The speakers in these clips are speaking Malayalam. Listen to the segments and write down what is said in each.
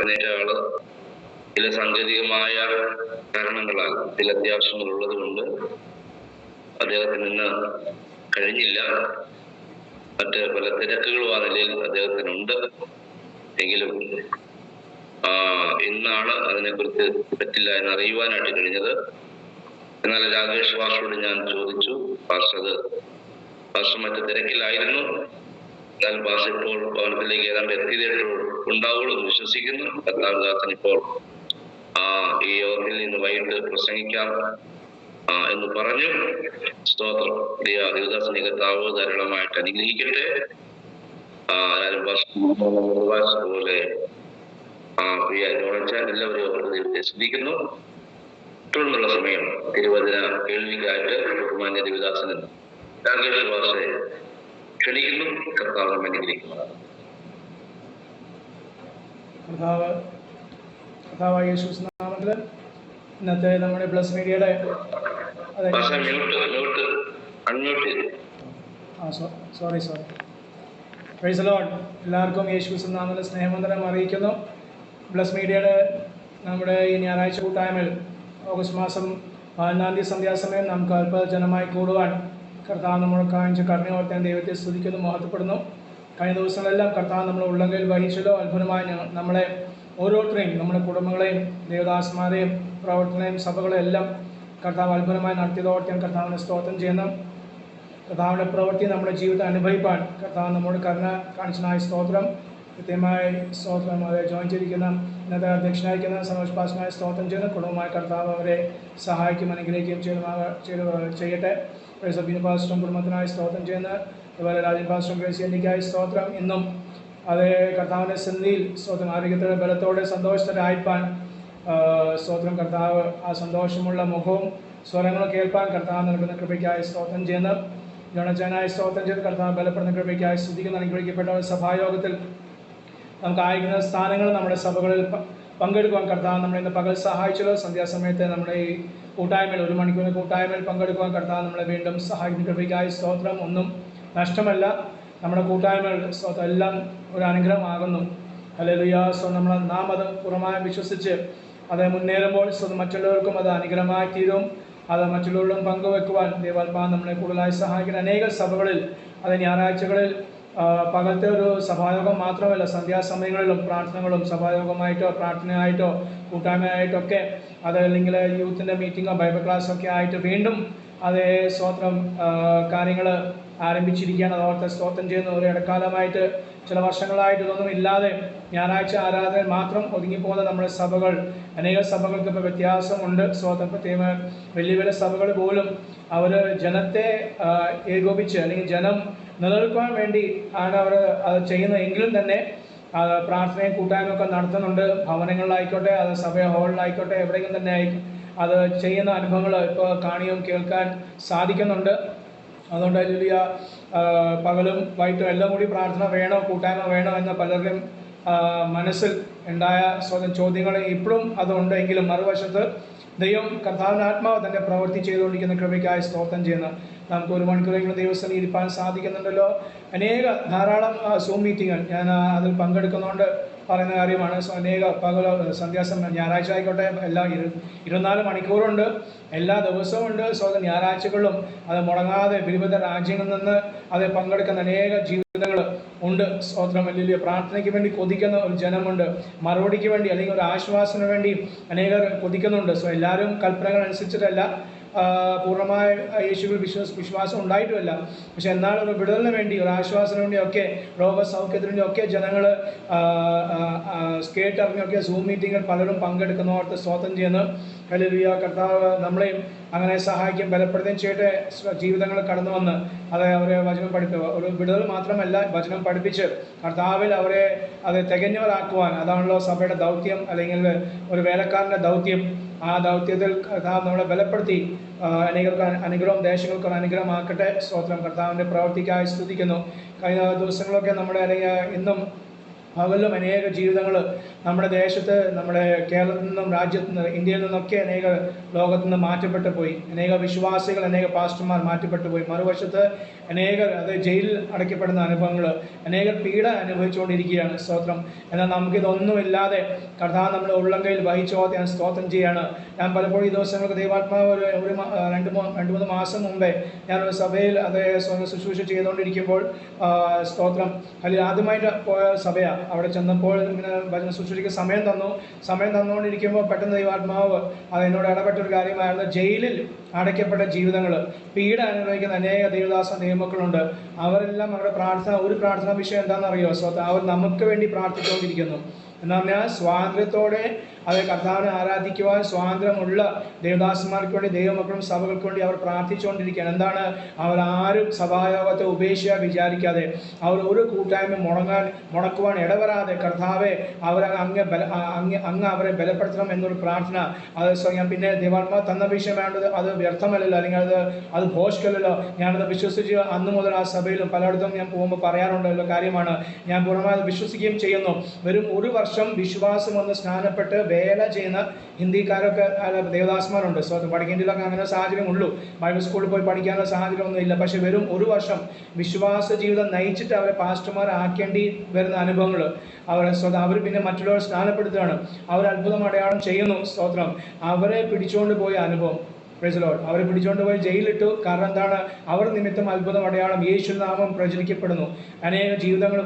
എഴുന്നേറ്റ ആള് ചില സാങ്കേതികമായ കാരണങ്ങളാൽ ചില അത്യാവശ്യങ്ങൾ ഉള്ളത് കൊണ്ട് അദ്ദേഹത്തിന് ഇന്ന് കഴിഞ്ഞില്ല. മറ്റ് പല തിരക്കുകളും ആ നിലയിൽ അദ്ദേഹത്തിനുണ്ട്. എങ്കിലും ഇന്നാണ് അതിനെക്കുറിച്ച് പറ്റില്ല എന്ന് അറിയുവാനായിട്ട് കഴിഞ്ഞത്. എന്നാൽ രാകേഷ് പാസ്റ്ററോട് ഞാൻ ചോദിച്ചു. പാസ്റ്റർ മറ്റു തിരക്കിലായിരുന്നു. എന്നാൽ പാസ്റ്റർ ഇപ്പോൾ ഭവനത്തിലേക്ക് ഏതാണ്ട് എത്തിയതേ ഉണ്ടാവുള്ളൂ എന്ന് വിശ്വസിക്കുന്നു. കർത്താവദാസൻ ഇപ്പോൾ ഈ യോഗത്തിൽ നിന്ന് വൈകിട്ട് പ്രസംഗിക്കാം എന്ന് പറഞ്ഞു. സ്തോത്രം. ദേവദാസനെ കർത്താവ് ധാരാളമായിട്ട് അനുഗ്രഹിക്കട്ടെ. പോലെ പ്രിയ ജോണച്ചാൻ എല്ലാവരെയും ദൈവത്തെ സ്തുതിക്കുന്നു. തുടർന്നുള്ള സമയം തിരുവചന കേൾവിക്കായിട്ട് ബഹുമാന്യ ദേവദാസനും രാകേഷ് പാസ്റ്ററെ ക്ഷണിക്കുന്നു. കർത്താവ് അനുഗ്രഹിക്കുന്നു. കർത്താവായ യേശുവിന്റെ നാമത്തിൽ ഇന്നത്തെ നമ്മുടെ പ്ലസ് മീഡിയയുടെ സോറി പ്രൈസ് ദി ലോർഡ്. എല്ലാവർക്കും യേശുവിന്റെ നാമത്തിൽ സ്നേഹവന്ദനം അറിയിക്കുന്നു. പ്ലസ് മീഡിയയുടെ നമ്മുടെ ഈ ഞായറാഴ്ച കൂട്ടായ്മയിൽ ഓഗസ്റ്റ് മാസം 14 സന്ധ്യാസമയം നമുക്ക് അല്പജനമായി കൂടുവാൻ കർത്താവ് നമ്മൾ കാണിച്ച കരുണയോർത്താൻ ദൈവത്തെ സ്തുതിക്കുന്നു, മഹത്വപ്പെടുന്നു. കഴിഞ്ഞ ദിവസങ്ങളെല്ലാം കർത്താവ് നമ്മളെ ഉള്ളങ്കയിൽ വഹിച്ചല്ലോ. അത്ഭുതമായി നമ്മളെ ഓരോരുത്തരെയും, നമ്മുടെ കുടുംബങ്ങളെയും ദേവദാസന്മാരെയും പ്രവർത്തനയും സഭകളെയും എല്ലാം കർത്താവ് അത്ഭുതമായി നടത്തിയതോർത്താൻ കർത്താവിനെ സ്തോത്രം ചെയ്യുന്നു. കർത്താവിൻ്റെ പ്രവൃത്തി നമ്മുടെ ജീവിതം അനുഭവിപ്പാൻ കർത്താവ് നമ്മോട് കരുണ കാണിച്ചതായ സ്തോത്രം. കൃത്യമായി സ്തോത്രം. അവരെ ജോയിൻ ചെയ്തിരിക്കുന്ന ഇന്നത്തെ അധ്യക്ഷനായിരിക്കുന്ന സനോജ് പാസ്റ്ററിനായി സ്തോത്രം ചെയ്യുന്നു. കുടുംബമായി കർത്താവ് അവരെ സഹായിക്കും, അനുഗ്രഹിക്കുകയും ചെയ്യട്ടെ. ബിനു പാസ്റ്ററും കുടുംബത്തിനായി സ്തോത്രം ചെയ്യുന്നു. അതുപോലെ രാജൻ പാസ്റ്ററും ഗ്രേസിയന്റിക്കായി സ്തോത്രം. ഇന്നും അതേ കർത്താവിൻ്റെ സന്നിധിയിൽ സ്തോത്രം ആരോഗ്യത്തോടെ ബലത്തോടെ സന്തോഷത്തിലായിപ്പാൻ സ്തോത്രം. കർത്താവ് ആ സന്തോഷമുള്ള മുഖവും സ്വരങ്ങളും കേൾപ്പാൻ കർത്താവ് നൽകുന്ന കൃപയ്ക്കായി സ്തോത്രം ചെയ്യുന്നു. ജോണച്ചാനായി സ്തോത്രം ചെയ്ത് കർത്താവ് ബലപ്പെടുന്ന കൃപയ്ക്കായി സ്തുതിക്കുന്ന അനുഗ്രഹിക്കപ്പെട്ട സഭായോഗത്തിൽ നമുക്ക് ആയിരിക്കുന്ന സ്ഥാനങ്ങൾ നമ്മുടെ സഭകളിൽ പങ്കെടുക്കുവാൻ കർത്താവ് നമ്മളെ ഇന്ന് പകൽ സഹായിച്ചല്ലോ. സന്ധ്യാസമയത്ത് നമ്മുടെ ഈ കൂട്ടായ്മയിൽ 1 മണിക്കൂറിന് കൂട്ടായ്മയിൽ പങ്കെടുക്കുവാൻ കർത്താവ് നമ്മളെ വീണ്ടും സഹായിക്കുന്ന കൃപയ്ക്കായി സ്തോത്രം. ഒന്നും നഷ്ടമല്ല. നമ്മുടെ കൂട്ടായ്മകൾ സ്തോത്രം എല്ലാം ഒരു അനുഗ്രഹമാകുന്നു. ഹല്ലേലൂയ. നാം അത് പൂർണ്ണമായും വിശ്വസിച്ച് അത് മുന്നേറുമ്പോൾ മറ്റുള്ളവർക്കും അത് അനുഗ്രഹമായി തീരും. അത് മറ്റുള്ളവരോടും പങ്കുവെക്കുവാൻ ദൈവാത്മാവ് നമ്മളെ കൂടുതലായി സഹായിക്കുന്ന അനേക സഭകളിൽ അത് ഞായറാഴ്ചകളിൽ പകലത്തെ ഒരു സഭായോഗം മാത്രമല്ല, സന്ധ്യാസമയങ്ങളിലും പ്രാർത്ഥനകളും സഭായോഗമായിട്ടോ പ്രാർത്ഥനയായിട്ടോ കൂട്ടായ്മയായിട്ടൊക്കെ അതല്ലെങ്കിൽ യൂത്തിൻ്റെ മീറ്റിങ്ങോ ബൈബിൾ ക്ലാസ്സൊക്കെ ആയിട്ട് വീണ്ടും അതേ സ്തോത്രം കാര്യങ്ങൾ ആരംഭിച്ചിരിക്കുകയാണ്. അതോർത്ത് സ്തോത്രം ചെയ്യുന്ന ഒരു ഇടക്കാലമായിട്ട് ചില വർഷങ്ങളായിട്ട് ഇതൊന്നും ഇല്ലാതെ ഞായറാഴ്ച ആരാധന മാത്രം ഒതുങ്ങിപ്പോകുന്ന നമ്മുടെ സഭകൾ, അനേക സഭകൾക്ക് ഇപ്പോൾ വ്യത്യാസമുണ്ട്. സ്തോത്രം. പ്രത്യേകം വലിയ വലിയ സഭകൾ പോലും അവർ ജനത്തെ ഏകോപിച്ച് അല്ലെങ്കിൽ ജനം നിലനിൽക്കുവാൻ വേണ്ടി ആണ് അവർ അത് ചെയ്യുന്നത്. എങ്കിലും തന്നെ പ്രാർത്ഥനയും കൂട്ടായ്മയൊക്കെ നടത്തുന്നുണ്ട്. ഭവനങ്ങളിലായിക്കോട്ടെ, അത് സഭ ഹാളിലായിക്കോട്ടെ, എവിടെയെങ്കിലും തന്നെ അത് ചെയ്യുന്ന അനുഭവങ്ങൾ ഇപ്പോൾ കാണുകയും കേൾക്കാൻ സാധിക്കുന്നുണ്ട്. അതുകൊണ്ട് വലിയ പകലും വൈകിട്ടും എല്ലാം കൂടി പ്രാർത്ഥന വേണോ, കൂട്ടായ്മ വേണോ എന്ന പലരുടെയും മനസ്സിൽ ഉണ്ടായ ചോദ്യങ്ങൾ ഇപ്പോഴും അതുണ്ട്. എങ്കിലും മറുവശത്ത് ദൈവം കർത്താവിൻ്റെ ആത്മാവ് തൻ്റെ പ്രവൃത്തി ചെയ്തുകൊണ്ടിരിക്കുന്ന കൃപയ്ക്കായി സ്തോത്രം ചെയ്യുന്നു. നമുക്ക് 1 മണിക്കൂറെങ്കിലും ദിവസം ഇരിപ്പാൻ സാധിക്കുന്നുണ്ടല്ലോ. ധാരാളം സൂം മീറ്റിങ്ങുകൾ ഞാൻ അതിൽ പങ്കെടുക്കുന്നതുകൊണ്ട് പറയുന്ന കാര്യമാണ്. അനേക പകലോ സന്ധ്യാസമയം ഞായറാഴ്ച ആയിക്കോട്ടെ, എല്ലാ 24 മണിക്കൂറുണ്ട്, എല്ലാ ദിവസവും ഉണ്ട്. ഞായറാഴ്ചകളിലും അത് മുടങ്ങാതെ വിവിധ രാജ്യങ്ങളിൽ നിന്ന് അത് പങ്കെടുക്കുന്ന അനേക ജീവിതങ്ങൾ ഉണ്ട്. സ്തോത്രം. വലിയ പ്രാർത്ഥനയ്ക്ക് വേണ്ടി കൊതിക്കുന്ന ഒരു ജനമുണ്ട്. മറുപടിക്ക് വേണ്ടി അല്ലെങ്കിൽ ഒരു ആശ്വാസത്തിന് വേണ്ടി അനേകർ കൊതിക്കുന്നുണ്ട്. എല്ലാവരും കൽപ്പനകൾ അനുസരിച്ചിട്ടല്ല, പൂർണ്ണമായ യേശുവിൽ വിശ്വാസം ഉണ്ടായിട്ടുമല്ല. പക്ഷെ എന്നാൽ ഒരു വിടുതലിന് വേണ്ടി, ഒരു ആശ്വാസത്തിന് വേണ്ടിയൊക്കെ, രോഗസൗഖ്യത്തിന് വേണ്ടിയൊക്കെ ജനങ്ങൾ കേട്ടറിഞ്ഞൊക്കെ സൂം മീറ്റിങ്ങിൽ പലരും പങ്കെടുക്കുന്നവർക്ക് സ്തോത്രം ചെയ്യുന്നു. ഹല്ലേലൂയ. കർത്താവ് നമ്മളെയും അങ്ങനെ സഹായിക്കും, ബലപ്പെടുത്തുകയും ചെയ്യട്ടെ. ജീവിതങ്ങൾ കടന്നു വന്ന് അവരെ വചനം പഠിപ്പിക്കുക, ഒരു വിടുതൽ മാത്രമല്ല വചനം പഠിപ്പിച്ച് കർത്താവിൽ അവരെ തികഞ്ഞവരാക്കുവാൻ, അതാണല്ലോ സഭയുടെ ദൗത്യം, അല്ലെങ്കിൽ ഒരു വേലക്കാരൻ്റെ ദൗത്യം. ആ ദൗത്യത്തിൽ കർത്താവ് നമ്മളെ ബലപ്പെടുത്തി അനേകർക്ക് അനുഗ്രഹം, ദേശങ്ങൾക്ക് അനുഗ്രഹമാക്കട്ടെ. സ്തോത്രം. കർത്താവിൻ്റെ പ്രവൃത്തിക്കായി സ്തുതിക്കുന്നു. കഴിഞ്ഞ ദിവസങ്ങളൊക്കെ നമ്മുടെ അല്ലെങ്കിൽ ഇന്നും പകലും അനേക ജീവിതങ്ങൾ നമ്മുടെ ദേശത്ത്, നമ്മുടെ കേരളത്തിൽ നിന്നും, രാജ്യത്തു നിന്ന്, ഇന്ത്യയിൽ നിന്നൊക്കെ അനേക ലോകത്തു നിന്ന് മാറ്റപ്പെട്ടു പോയി. അനേക വിശ്വാസികൾ, അനേക പാസ്റ്റർമാർ മാറ്റപ്പെട്ടു പോയി. മറുവശത്ത് അനേകർ ജയിലിൽ അടയ്ക്കപ്പെടുന്ന അനുഭവങ്ങൾ, അനേകർ പീഡ അനുഭവിച്ചുകൊണ്ടിരിക്കുകയാണ്. സ്തോത്രം. എന്നാൽ നമുക്കിതൊന്നുമില്ലാതെ കർത്താവ് നമ്മുടെ ഉള്ളംകൈയിൽ വഹിച്ചോത്തെ ഞാൻ സ്തോത്രം ചെയ്യാണ്. ഞാൻ പലപ്പോഴും ഈ ദിവസങ്ങൾക്ക് ദൈവാത്മാവ് രണ്ട് മൂന്ന് മാസം മുമ്പേ ഞാനൊരു സഭയിൽ ശുശ്രൂഷ ചെയ്തുകൊണ്ടിരിക്കുമ്പോൾ സ്തോത്രം, അതിൽ ആദ്യമായിട്ട് പോയ സഭയാണ്. അവിടെ ചെന്നപ്പോൾ ഇങ്ങനെ ഭജന ശുശ്രൂഷയ്ക്ക് സമയം തന്നുകൊണ്ടിരിക്കുമ്പോൾ പെട്ടെന്ന് ദൈവാത്മാവ് എന്നോട് ഇടപെട്ടൊരു കാര്യമായിരുന്നു. ജയിലിൽ അടയ്ക്കപ്പെട്ട ജീവിതങ്ങൾ, പീഡ അനുഭവിക്കുന്ന അനേക ദൈവദാസ ദൈവമക്കളുണ്ട്. അവരെല്ലാം അവരുടെ ഒരു പ്രാർത്ഥനാ വിഷയം എന്താണെന്നറിയോ? അവർ നമുക്ക് വേണ്ടി പ്രാർത്ഥിച്ചുകൊണ്ടിരിക്കുന്നു. എന്ന് പറഞ്ഞാൽ സ്വാതന്ത്ര്യത്തോടെ കർത്താവിനെ ആരാധിക്കുവാൻ സ്വാതന്ത്ര്യമുള്ള ദേവദാസന്മാർക്ക് വേണ്ടി, ദൈവമക്കളും സഭകൾക്ക് വേണ്ടി അവർ പ്രാർത്ഥിച്ചുകൊണ്ടിരിക്കുകയാണ്. എന്താണ്? അവർ ആരും സഭായോഗത്തെ ഉപേക്ഷിക്കാൻ വിചാരിക്കാതെ, അവർ ഒരു കൂട്ടായ്മ മുടക്കുവാൻ ഇടവരാതെ, കർത്താവെ അങ്ങ് അവരെ ബലപ്പെടുത്തണം എന്നൊരു പ്രാർത്ഥന. ഞാൻ പിന്നെ ദൈവാത്മാവ് തന്ന വിഷയം വേണ്ടത് അത് വ്യർത്ഥമല്ലല്ലോ, അല്ലെങ്കിൽ അത് ഭോഷ്കല്ലല്ലോ. ഞാനത് വിശ്വസിച്ച് അന്ന് മുതൽ ആ സഭയിലും പലയിടത്തും ഞാൻ പോകുമ്പോൾ പറയാറുണ്ടല്ലോ കാര്യമാണ്. ഞാൻ പൂർണ്ണമായി വിശ്വസിക്കുകയും ചെയ്യുന്നു. വെറും ഒരു വർഷം വിശ്വാസം വന്ന് സ്നാനപ്പെട്ട് വേല ചെയ്യുന്ന ഹിന്ദിക്കാരൊക്കെ ദേവദാസന്മാരുണ്ട്. വടക്കേ ഇന്ത്യയിലൊക്കെ അങ്ങനെ സാഹചര്യം ഉള്ളൂ. ബൈബിൾ സ്കൂളിൽ പോയി പഠിക്കാനുള്ള സാഹചര്യമൊന്നും ഇല്ല. പക്ഷെ വെറും ഒരു വർഷം വിശ്വാസ ജീവിതം നയിച്ചിട്ട് അവരെ പാസ്റ്റർമാരാക്കേണ്ടി വരുന്ന അനുഭവങ്ങൾ അവർ പിന്നെ മറ്റുള്ളവർ സ്നാനപ്പെടുത്തുകയാണ്. അവർ അത്ഭുതം അടയാളം ചെയ്യുന്നു. സ്തോത്രം. അവരെ പിടിച്ചുകൊണ്ട് പോയ അനുഭവം, പ്രൈസ് ദി ലോർഡ്. അവരെ പിടിച്ചുകൊണ്ട് പോയി ജയിലിട്ടു. കാരണം എന്താണ്? അവർ നിമിത്തം അത്ഭുതം അടയാളം യേശുനാമം പ്രചരിക്കപ്പെടുന്നു. അനേക ജീവിതങ്ങൾ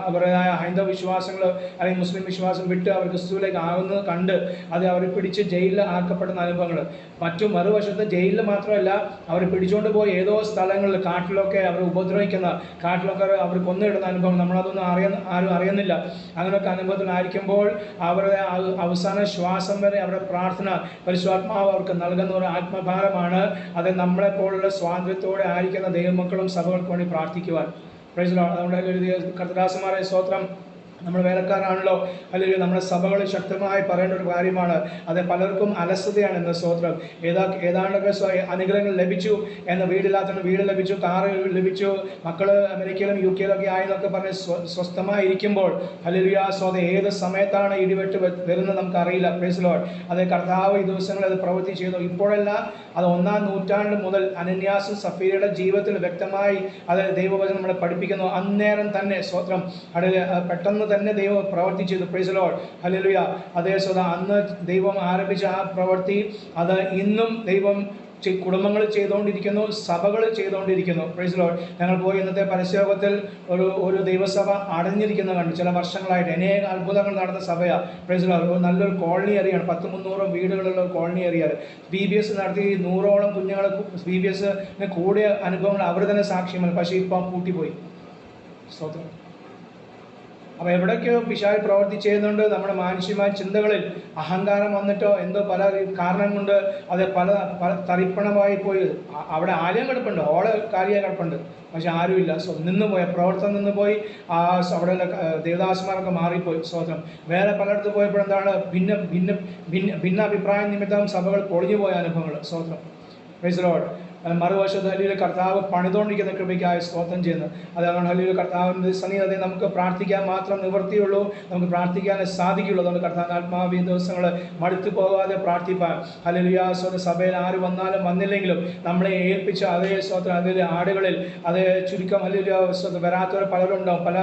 അവരുടേതായ ഹൈന്ദവ വിശ്വാസങ്ങൾ അല്ലെങ്കിൽ മുസ്ലിം വിശ്വാസം വിട്ട് അവർ ക്രിസ്തുവിലേക്ക് ആകുന്നത് കണ്ട് അവരെ പിടിച്ച് ജയിലിൽ ആക്കപ്പെടുന്ന അനുഭവങ്ങൾ. മറുവശത്ത് ജയിലിൽ മാത്രമല്ല, അവർ പിടിച്ചുകൊണ്ട് പോയി ഏതോ സ്ഥലങ്ങളിൽ കാട്ടിലൊക്കെ അവർ ഉപദ്രവിക്കുന്ന, കാട്ടിലൊക്കെ അവർ കൊന്നിടുന്ന അനുഭവം. നമ്മളതൊന്നും ആരും അറിയുന്നില്ല. അങ്ങനെയൊക്കെ അനുഭവത്തിലായിരിക്കുമ്പോൾ അവരുടെ അവസാന ശ്വാസം വരെ അവരുടെ പ്രാർത്ഥന പരിശുദ്ധാത്മാവ് അവർക്ക് നൽകുന്ന ഒരു ആത്മഭാരമാണ്. അത് നമ്മളെപ്പോലുള്ള സ്വാതന്ത്ര്യത്തോടെ ആയിരിക്കുന്ന ദൈവമക്കളും സഭകൾക്ക് വേണ്ടി പ്രാർത്ഥിക്കുവാൻ. Price the Lord. അതുകൊണ്ട് കർത്തദാസന്മാരെ സ്തോത്രം. നമ്മൾ വേലക്കാരാണല്ലോ, അല്ലെങ്കിൽ നമ്മുടെ സഭകളിൽ ശക്തമായി പറയേണ്ട ഒരു കാര്യമാണ്. അത് പലർക്കും അലസതയാണ് ഇന്ന്. സ്തോത്രം. ഏതാണ്ടൊക്കെ അനുഗ്രഹങ്ങൾ ലഭിച്ചു എന്ന്, വീടില്ലാത്തവന് വീട് ലഭിച്ചു, കാറ് ലഭിച്ചു, മക്കൾ അമേരിക്കയിലും UK യിലൊക്കെ ആയെന്നൊക്കെ പറഞ്ഞ് സ്വസ്ഥമായിരിക്കുമ്പോൾ ഹല്ലേലൂയ സ്തോത്രം, ഏത് സമയത്താണ് ഇടിവെട്ട് വരുന്നത് നമുക്കറിയില്ല. Price the Lord. അത് കർത്താവ് ഈ ദിവസങ്ങളിൽ അത് പ്രവൃത്തി ചെയ്തു. ഇപ്പോഴല്ല, അത് 1-ാം നൂറ്റാണ്ട് മുതൽ അനന്യാസും സഫീരയുടെ ജീവിതത്തിൽ വ്യക്തമായി ദൈവവചനം നമ്മളെ പഠിപ്പിക്കുന്നു. അന്നേരം തന്നെ സ്തോത്രം പെട്ടെന്ന് തന്നെ ദൈവം പ്രവൃത്തി ചെയ്തു. Price the Lord. ഹല്ലേലൂയ. അതേ അന്ന് ദൈവം ആരംഭിച്ച ആ പ്രവൃത്തി അത് ഇന്നും ദൈവം കുടുംബങ്ങൾ ചെയ്തുകൊണ്ടിരിക്കുന്നു, സഭകൾ ചെയ്തുകൊണ്ടിരിക്കുന്നു. Price the Lord. ഞങ്ങൾ പോയി ഇന്നത്തെ പരസ്യയോഗത്തിൽ ഒരു ദൈവസഭ അടഞ്ഞിരിക്കുന്ന കണ്ടു. ചില വർഷങ്ങളായിട്ട് അനേക അത്ഭുതങ്ങൾ നടന്ന സഭയാണ്. Price the Lord. നല്ലൊരു കോളനി ഏരിയയാണ്, 200-300 വീടുകളുള്ള കോളനി ഏരിയയാണ്. BBS നടത്തി 100ഓളം കുഞ്ഞുങ്ങൾ BBS കൂടിയ അനുഭവങ്ങൾ അവർ തന്നെ സാക്ഷ്യമാണ്. പക്ഷേ ഇപ്പം പൂട്ടിപ്പോയി. സ്തോത്രം. അപ്പോൾ എവിടേക്കോ പിശാച് പ്രവൃത്തി ചെയ്യുന്നുണ്ട്. നമ്മുടെ മാനുഷികമായ ചിന്തകളിൽ അഹങ്കാരം വന്നിട്ടോ എന്തോ പല കാരണം കൊണ്ട് അത് പല തരിപ്പണമായി പോയി. അവിടെ ആലയം കിടപ്പുണ്ട്, കാര്യമായി കിടപ്പുണ്ട്, പക്ഷെ ആരുമില്ല. നിന്നുപോയി, പ്രവർത്തനം നിന്നുപോയി. അവിടെ ദേവദാസന്മാരൊക്കെ മാറിപ്പോയി. സ്തോത്രം. വേറെ പലയിടത്ത് പോയപ്പോഴെന്താണ് ഭിന്ന അഭിപ്രായ നിമിത്തം സഭകൾ പൊളിഞ്ഞു പോയ അനുഭവങ്ങൾ. സ്തോത്രം. Price the Lord. മറുവശത്ത് ഹല്ലേലൂയ കർത്താവ് പണിതുകൊണ്ടിരിക്കുന്ന കൃപയ്ക്കായി സ്തോത്രം ചെയ്യുന്നു. അതാണ് ഹല്ലേലൂയ കർത്താവിൻ്റെ സന്നിധിയിൽ നമുക്ക് പ്രാർത്ഥിക്കാൻ മാത്രം നിവൃത്തിയുള്ളൂ, നമുക്ക് പ്രാർത്ഥിക്കാൻ സാധിക്കുള്ളൂ. അതുകൊണ്ട് കർത്താവിൻ്റെ ആത്മാവ് ഈ ദിവസങ്ങൾ മടുത്തു പോകാതെ പ്രാർത്ഥിപ്പാൻ. ഹല്ലേലൂയ സ്തോത്രം. സഭയിൽ ആര് വന്നാലും വന്നില്ലെങ്കിലും നമ്മളെ ഏൽപ്പിച്ച അതേ സ്തോത്രം, അതിൽ ആടുകളിൽ അതേ ചുരുക്കം ഹല്ലേലൂയ സ്തോത്രം വരാത്തവർ പലരുണ്ടാവും, പല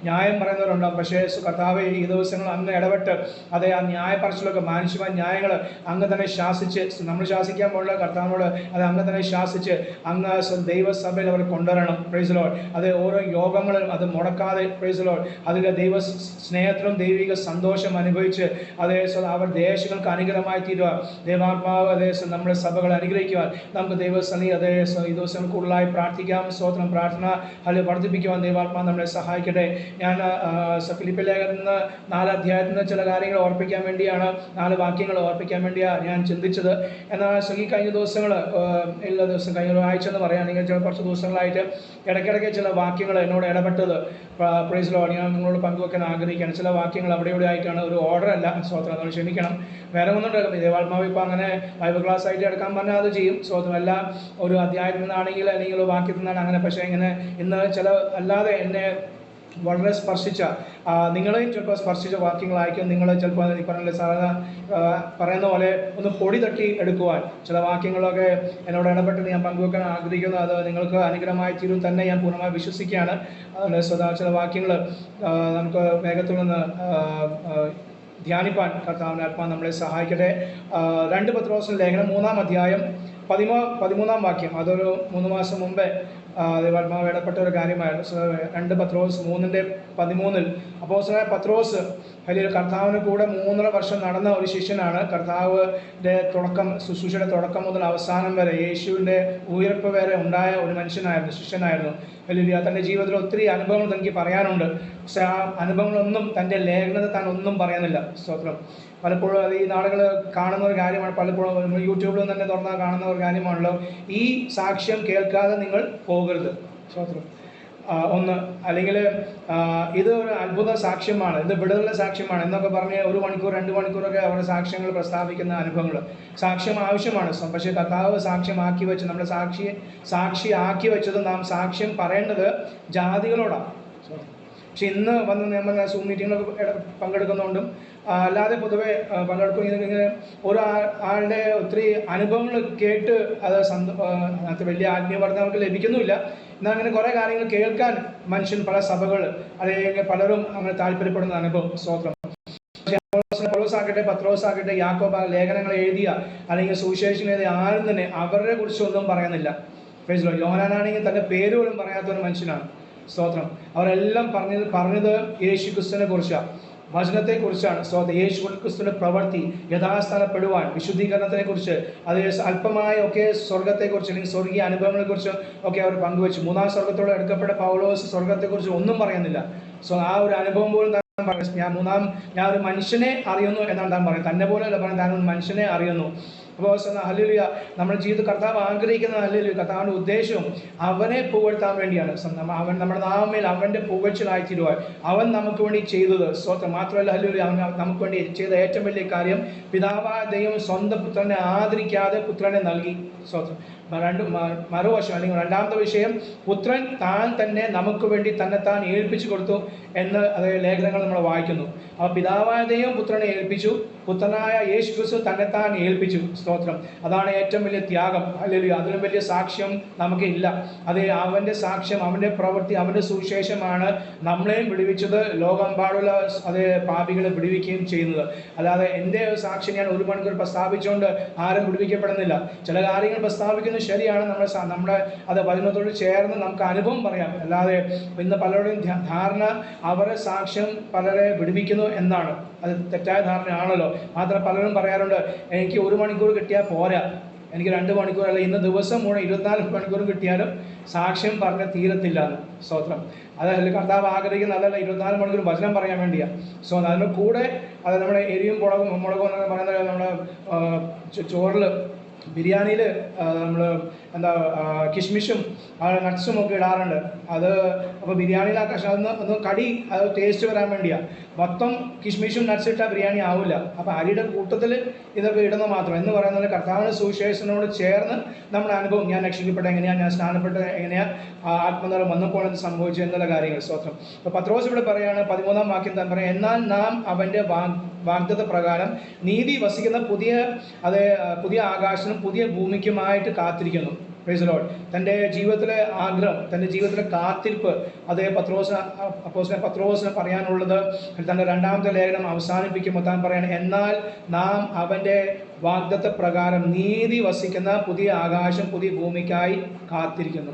ന്യായം പറയുന്നവരുണ്ടാവും. പക്ഷേ കർത്താവ് ഈ ദിവസങ്ങൾ അങ്ങ് ഇടപെട്ട് ആ ന്യായ പറച്ചിലൊക്കെ മാനുഷികമായ ന്യായങ്ങൾ അങ്ങ് തന്നെ ശാസിച്ച്, നമ്മൾ ശാസിക്കാൻ പോലുള്ള കർത്താവിനോട് അത് അങ്ങ് തന്നെ ശാസിച്ച് അങ്ങ് ദൈവസഭയിൽ അവർ കൊണ്ടുവരണം. Price the Lord. അത് ഓരോ യോഗങ്ങളും അത് മുടക്കാതെ പ്രൈസ് ദി ലോർഡ് അതിൻ്റെ ദൈവ സ്നേഹത്തിലും ദൈവിക സന്തോഷം അനുഭവിച്ച് അവർ ദേശങ്ങൾക്ക് അനുഗ്രഹമായി തീരുക. ദൈവാത്മാവ് നമ്മുടെ സഭകളെ അനുഗ്രഹിക്കുവാൻ നമുക്ക് ദൈവസന്നി ഈ ദിവസം കൂടുതലായി പ്രാർത്ഥിക്കാം. സ്തോത്രം. പ്രാർത്ഥന വർദ്ധിപ്പിക്കുവാൻ ദൈവാത്മാവ് നമ്മളെ സഹായിക്കട്ടെ. ഞാൻ ഫിലിപ്പിയ ലേഖനത്തിൽ നിന്ന് 4 അധ്യായത്തിൽ നിന്ന് ചില കാര്യങ്ങൾ ഓർപ്പിക്കാൻ വേണ്ടിയാണ്, 4 വാക്യങ്ങൾ ഓർപ്പിക്കാൻ വേണ്ടിയാണ് ഞാൻ ചിന്തിച്ചത്. എന്നാൽ ഈ കഴിഞ്ഞ ദിവസങ്ങൾ എല്ലാ ദിവസം കഴിഞ്ഞ ആഴ്ച എന്ന് പറയുകയാണെങ്കിൽ ചില കുറച്ച് ദിവസങ്ങളായിട്ട് ഇടയ്ക്കിടയ്ക്ക് ചില വാക്യങ്ങൾ എന്നോട് ഇടപെട്ടത് പ്രൈസ് ദി ലോർഡ് ഞാൻ നിങ്ങളോട് പങ്കുവെക്കാൻ ആഗ്രഹിക്കുകയാണ്. ചില വാക്യങ്ങൾ അവിടെ ഇവിടെ ആയിട്ടാണ്, ഒരു ഓർഡർ അല്ല. സ്തോത്രം. അതുകൊണ്ട് ക്ഷമിക്കണം. വേറെ ഒന്നുണ്ട്. ദേവാത്മാവ് ഇപ്പോൾ അങ്ങനെ ബൈബിൾ ക്ലാസ് ആയിട്ട് എടുക്കാൻ പറഞ്ഞാൽ അത് ചെയ്യും. സ്തോത്രം. എല്ലാം ഒരു അധ്യായത്തിൽ നിന്നാണെങ്കിൽ അല്ലെങ്കിൽ ഒരു വാക്യത്തിൽ നിന്നാണ് അങ്ങനെ. പക്ഷേ ഇങ്ങനെ ഇന്ന് ചില അല്ലാതെ എന്നെ വളരെ സ്പർശിച്ച നിങ്ങളെയും ചിലപ്പോൾ സ്പർശിച്ച വാക്യങ്ങളായിരിക്കും. നിങ്ങൾ ചിലപ്പോൾ ഈ പറഞ്ഞ സാധാരണ പറയുന്ന പോലെ ഒന്ന് പൊടി തട്ടി എടുക്കുവാൻ ചില വാക്യങ്ങളൊക്കെ എന്നോട് ഇടപെട്ട് ഞാൻ പങ്കുവെക്കാൻ ആഗ്രഹിക്കുന്നു. അത് നിങ്ങൾക്ക് അനുഗ്രഹമായി തീരും തന്നെ ഞാൻ പൂർണ്ണമായി വിശ്വസിക്കുകയാണ്. അതുകൊണ്ട് ചില വാക്യങ്ങൾ നമുക്ക് വേഗത്തിൽ നിന്ന് ധ്യാനിപ്പാൻ കർത്താവിൻ്റെ ആത്മാവ് നമ്മളെ സഹായിക്കട്ടെ. 2 പത്രോസിന്റെ ലേഖനം 3-ാം അധ്യായം 13-ാം വാക്യം. അതൊരു 3 മാസം മുമ്പേ ദൈവാത്മാവ് ഇടപെട്ട ഒരു കാര്യമായിരുന്നു. 2 പത്രോസ് 3:13 അപ്പോസ്തലനായ പത്രോസ് വലിയ കർത്താവിന് കൂടെ 3.5 വർഷം നടന്ന ഒരു ശിഷ്യനാണ്. കർത്താവിൻ്റെ ശുശ്രൂഷയുടെ തുടക്കം മുതൽ അവസാനം വരെ, യേശുവിൻ്റെ ഉയർപ്പ് വരെ ഉണ്ടായ ഒരു മനുഷ്യനായിരുന്നു, ശിഷ്യനായിരുന്നു. വലിയ തൻ്റെ ജീവിതത്തിൽ ഒത്തിരി അനുഭവങ്ങൾ തനിക്ക് പറയാനുണ്ട്. പക്ഷെ ആ അനുഭവങ്ങളൊന്നും തൻ്റെ ലേഖനത്തിൽ താൻ ഒന്നും പറയുന്നില്ല. സ്തോത്രം. പലപ്പോഴും അത് ഈ നാളുകൾ കാണുന്ന ഒരു കാര്യമാണ്. പലപ്പോഴും യൂട്യൂബിൽ തന്നെ തുറന്നാൽ കാണുന്ന ഒരു കാര്യമാണല്ലോ. ഈ സാക്ഷ്യം കേൾക്കാതെ നിങ്ങൾ പോകരുത്. സ്തോത്രം. ഒന്ന്, അല്ലെങ്കിൽ ഇത് ഒരു അത്ഭുത സാക്ഷ്യമാണ്, ഇത് വിടുതലുള്ള സാക്ഷ്യമാണ് എന്നൊക്കെ പറഞ്ഞ് 1 മണിക്കൂർ 2 മണിക്കൂറൊക്കെ അവരുടെ സാക്ഷ്യങ്ങൾ പ്രസ്താവിക്കുന്ന അനുഭവങ്ങൾ. സാക്ഷ്യം ആവശ്യമാണ്. പക്ഷേ കർത്താവ് സാക്ഷ്യമാക്കി വെച്ച്, നമ്മുടെ സാക്ഷിയാക്കി വെച്ചത് നാം സാക്ഷ്യം പറയേണ്ടത് ജാതികളോടാണ്. പക്ഷെ ഇന്ന് വന്ന് നമ്മൾ സൂം മീറ്റിങ്ങിലൊക്കെ പങ്കെടുക്കുന്നതുകൊണ്ടും അല്ലാതെ പൊതുവെ പലർക്കും ഇങ്ങനെ ഒരാളുടെ ഒത്തിരി അനുഭവങ്ങൾ കേട്ട് അത് വലിയ ആത്മീയവർദ്ധന നമുക്ക് ലഭിക്കുന്നുമില്ല. എന്നാൽ അങ്ങനെ കുറേ കാര്യങ്ങൾ കേൾക്കാൻ മനുഷ്യൻ പല സഭകൾ അല്ലെങ്കിൽ പലരും അങ്ങനെ താല്പര്യപ്പെടുന്ന അനുഭവം. സ്തോത്രം. പൗലോസാകട്ടെ പത്രോസാകട്ടെ യാക്കോബ് ലേഖനങ്ങൾ എഴുതിയ അല്ലെങ്കിൽ സുവിശേഷം എഴുതിയ ആരും തന്നെ അവരെ കുറിച്ചൊന്നും പറയുന്നില്ല. യോഹന്നാനാണെങ്കിൽ തൻ്റെ പേര് പോലും പറയാത്ത ഒരു മനുഷ്യനാണ്. സ്തോത്രം. അവരെല്ലാം പറഞ്ഞത് യേശു ക്രിസ്തുവിനെ കുറിച്ചാണ്, വചനത്തെക്കുറിച്ചാണ്. യേശു ക്രിസ്തുവിന്റെ പ്രവൃത്തി, യഥാസ്ഥാനപ്പെടുവാൻ, വിശുദ്ധീകരണത്തിനെ കുറിച്ച്, അത് അല്പമായ ഒക്കെ സ്വർഗത്തെക്കുറിച്ച് അല്ലെങ്കിൽ സ്വർഗീയ അനുഭവങ്ങളെക്കുറിച്ച് ഒക്കെ അവർ പങ്കുവെച്ചു. 3-ാം സ്വർഗത്തോടെ എടുക്കപ്പെട്ട പൗലോസ് സ്വർഗത്തെക്കുറിച്ച് ഒന്നും പറയുന്നില്ല. ആ ഒരു അനുഭവം പോലും ഞാൻ ഒരു മനുഷ്യനെ അറിയുന്നു എന്നാണ് താൻ പറയുന്നത്. തന്നെ പോലെ അല്ല പറയുന്നത്, താൻ ഒരു മനുഷ്യനെ അറിയുന്നു. അപ്പോൾ ഹല്ലേലൂയ, നമ്മുടെ ജീവിതത്തിൽ കർത്താവ് ആഗ്രഹിക്കുന്ന ഹല്ലേലൂയ കർത്താവിൻ്റെ ഉദ്ദേശവും അവനെ പുകഴ്ത്താൻ വേണ്ടിയാണ്. അവൻ നമ്മുടെ നാമേൽ അവൻ്റെ പുകഴ്ചലായിത്തീരുവാൻ അവൻ നമുക്ക് വേണ്ടി ചെയ്തത്. സ്തോത്രം. മാത്രമല്ല ഹല്ലേലൂയ, അവൻ നമുക്ക് വേണ്ടി ചെയ്ത ഏറ്റവും വലിയ കാര്യം, പിതാവായ ദൈവം സ്വന്തം പുത്രനെ ആദരിക്കാതെ പുത്രനെ നൽകി. സ്തോത്രം. മറുവശം അല്ലെങ്കിൽ രണ്ടാമത്തെ വിഷയം, പുത്രൻ താൻ തന്നെ നമുക്ക് വേണ്ടി തന്നെത്താൻ ഏൽപ്പിച്ചു കൊടുത്തു എന്ന് അതേ ലേഖനങ്ങൾ നമ്മൾ വായിക്കുന്നു. അപ്പോൾ പിതാവായ ദൈവം പുത്രനെ ഏൽപ്പിച്ചു, പുത്രനായ യേശു ക്രിസ്തു തന്നെത്താൻ ഏൽപ്പിച്ചു. സ്തോത്രം. അതാണ് ഏറ്റവും വലിയ ത്യാഗം. അല്ലെങ്കിൽ അതിലും വലിയ സാക്ഷ്യം നമുക്ക് ഇല്ല. അത് അവൻ്റെ സാക്ഷ്യം, അവൻ്റെ പ്രവൃത്തി, അവൻ്റെ സുവിശേഷമാണ് നമ്മളെയും വിടുവിച്ചത്, ലോകമെമ്പാടുള്ള അതേ പാപികളെ വിടുവിക്കുകയും ചെയ്യുന്നത്. അല്ലാതെ എൻ്റെ സാക്ഷ്യം ഞാൻ 1 മണിക്കൂർ പ്രസ്താവിച്ചുകൊണ്ട് ആരും വിടുവിക്കപ്പെടുന്നില്ല. ചില കാര്യങ്ങൾ പ്രസ്താവിക്കുന്നത് ശരിയാണ്, നമ്മുടെ അത് വചനത്തോട് ചേർന്ന് നമുക്ക് അനുഭവം പറയാം. അല്ലാതെ ഇന്ന് പലരുടെയും ധാരണ അവരെ സാക്ഷ്യം പലരെ വിടുവിക്കുന്നു എന്നാണ്. അത് തെറ്റായ ധാരണയാണല്ലോ. മാത്രം പലരും പറയാറുണ്ട്, എനിക്ക് 1 മണിക്കൂർ കിട്ടിയാൽ പോരാ, എനിക്ക് 2 മണിക്കൂർ അല്ല, ഇന്ന് ദിവസം മുഴുവൻ 24 മണിക്കൂർ കിട്ടിയാലും സാക്ഷ്യം പറഞ്ഞ് തീരത്തില്ല. സ്തോത്രം. അതല്ല കർത്താവ് ആഗ്രഹിക്കുന്ന, അതല്ല 24 മണിക്കൂർ വചനം പറയാൻ വേണ്ടിയാണ്. അതിന് കൂടെ അത് നമ്മുടെ എരിയും മുളകും എന്നൊക്കെ പറയുന്നത്, നമ്മുടെ ചോറിൽ ബിരിയാണിയിൽ നമ്മൾ കിഷ്മിഷും നട്ട്സും ഒക്കെ ഇടാറുണ്ട്. അത് അപ്പോൾ ബിരിയാണിയിൽ ആ കഷ്ണം ഒന്ന് കടി അത് ടേസ്റ്റ് വരാൻ വേണ്ടിയാണ്. മൊത്തം കിഷ്മിഷും നട്ട്സ് ഇട്ടാൽ ബിരിയാണി ആവില്ല. അപ്പോൾ അരിയുടെ കൂട്ടത്തിൽ ഇതൊക്കെ ഇടുന്നത് മാത്രം എന്ന് പറയുന്നത് കർത്താവിൻ്റെ സുവിശേഷനോട് ചേർന്ന് നമ്മുടെ അനുഭവം, ഞാൻ രക്ഷിക്കപ്പെട്ട എങ്ങനെയാണ്, ഞാൻ സ്നാനപ്പെട്ട എങ്ങനെയാണ്, ആത്മനിറം വന്നപ്പോൾ എന്ത് സംഭവിച്ചു എന്നുള്ള കാര്യങ്ങൾ. സ്തോത്രം. അപ്പോൾ പത്രോസ് ഇവിടെ പറയുകയാണ്, 13-ാം വാക്യം താൻ പറയാം, എന്നാൽ നാം അവൻ്റെ വാഗ്ദത്ത പ്രകാരം നീതി വസിക്കുന്ന പുതിയ ആകാശനും പുതിയ ഭൂമിക്കുമായിട്ട് കാത്തിരിക്കുന്നു. Price the Lord. തൻ്റെ ജീവിതത്തിലെ ആഗ്രഹം, തൻ്റെ ജീവിതത്തിലെ കാത്തിരിപ്പ്, അതേ പത്രോസിന് പറയാനുള്ളത്. തൻ്റെ 2-ാമത്തെ ലേഖനം അവസാനിപ്പിക്കുമ്പോൾ താൻ പറയാണ്, എന്നാൽ നാം അവൻ്റെ വാഗ്ദത്ത പ്രകാരം നീതി വസിക്കുന്ന പുതിയ ആകാശം പുതിയ ഭൂമിക്കായി കാത്തിരിക്കുന്നു.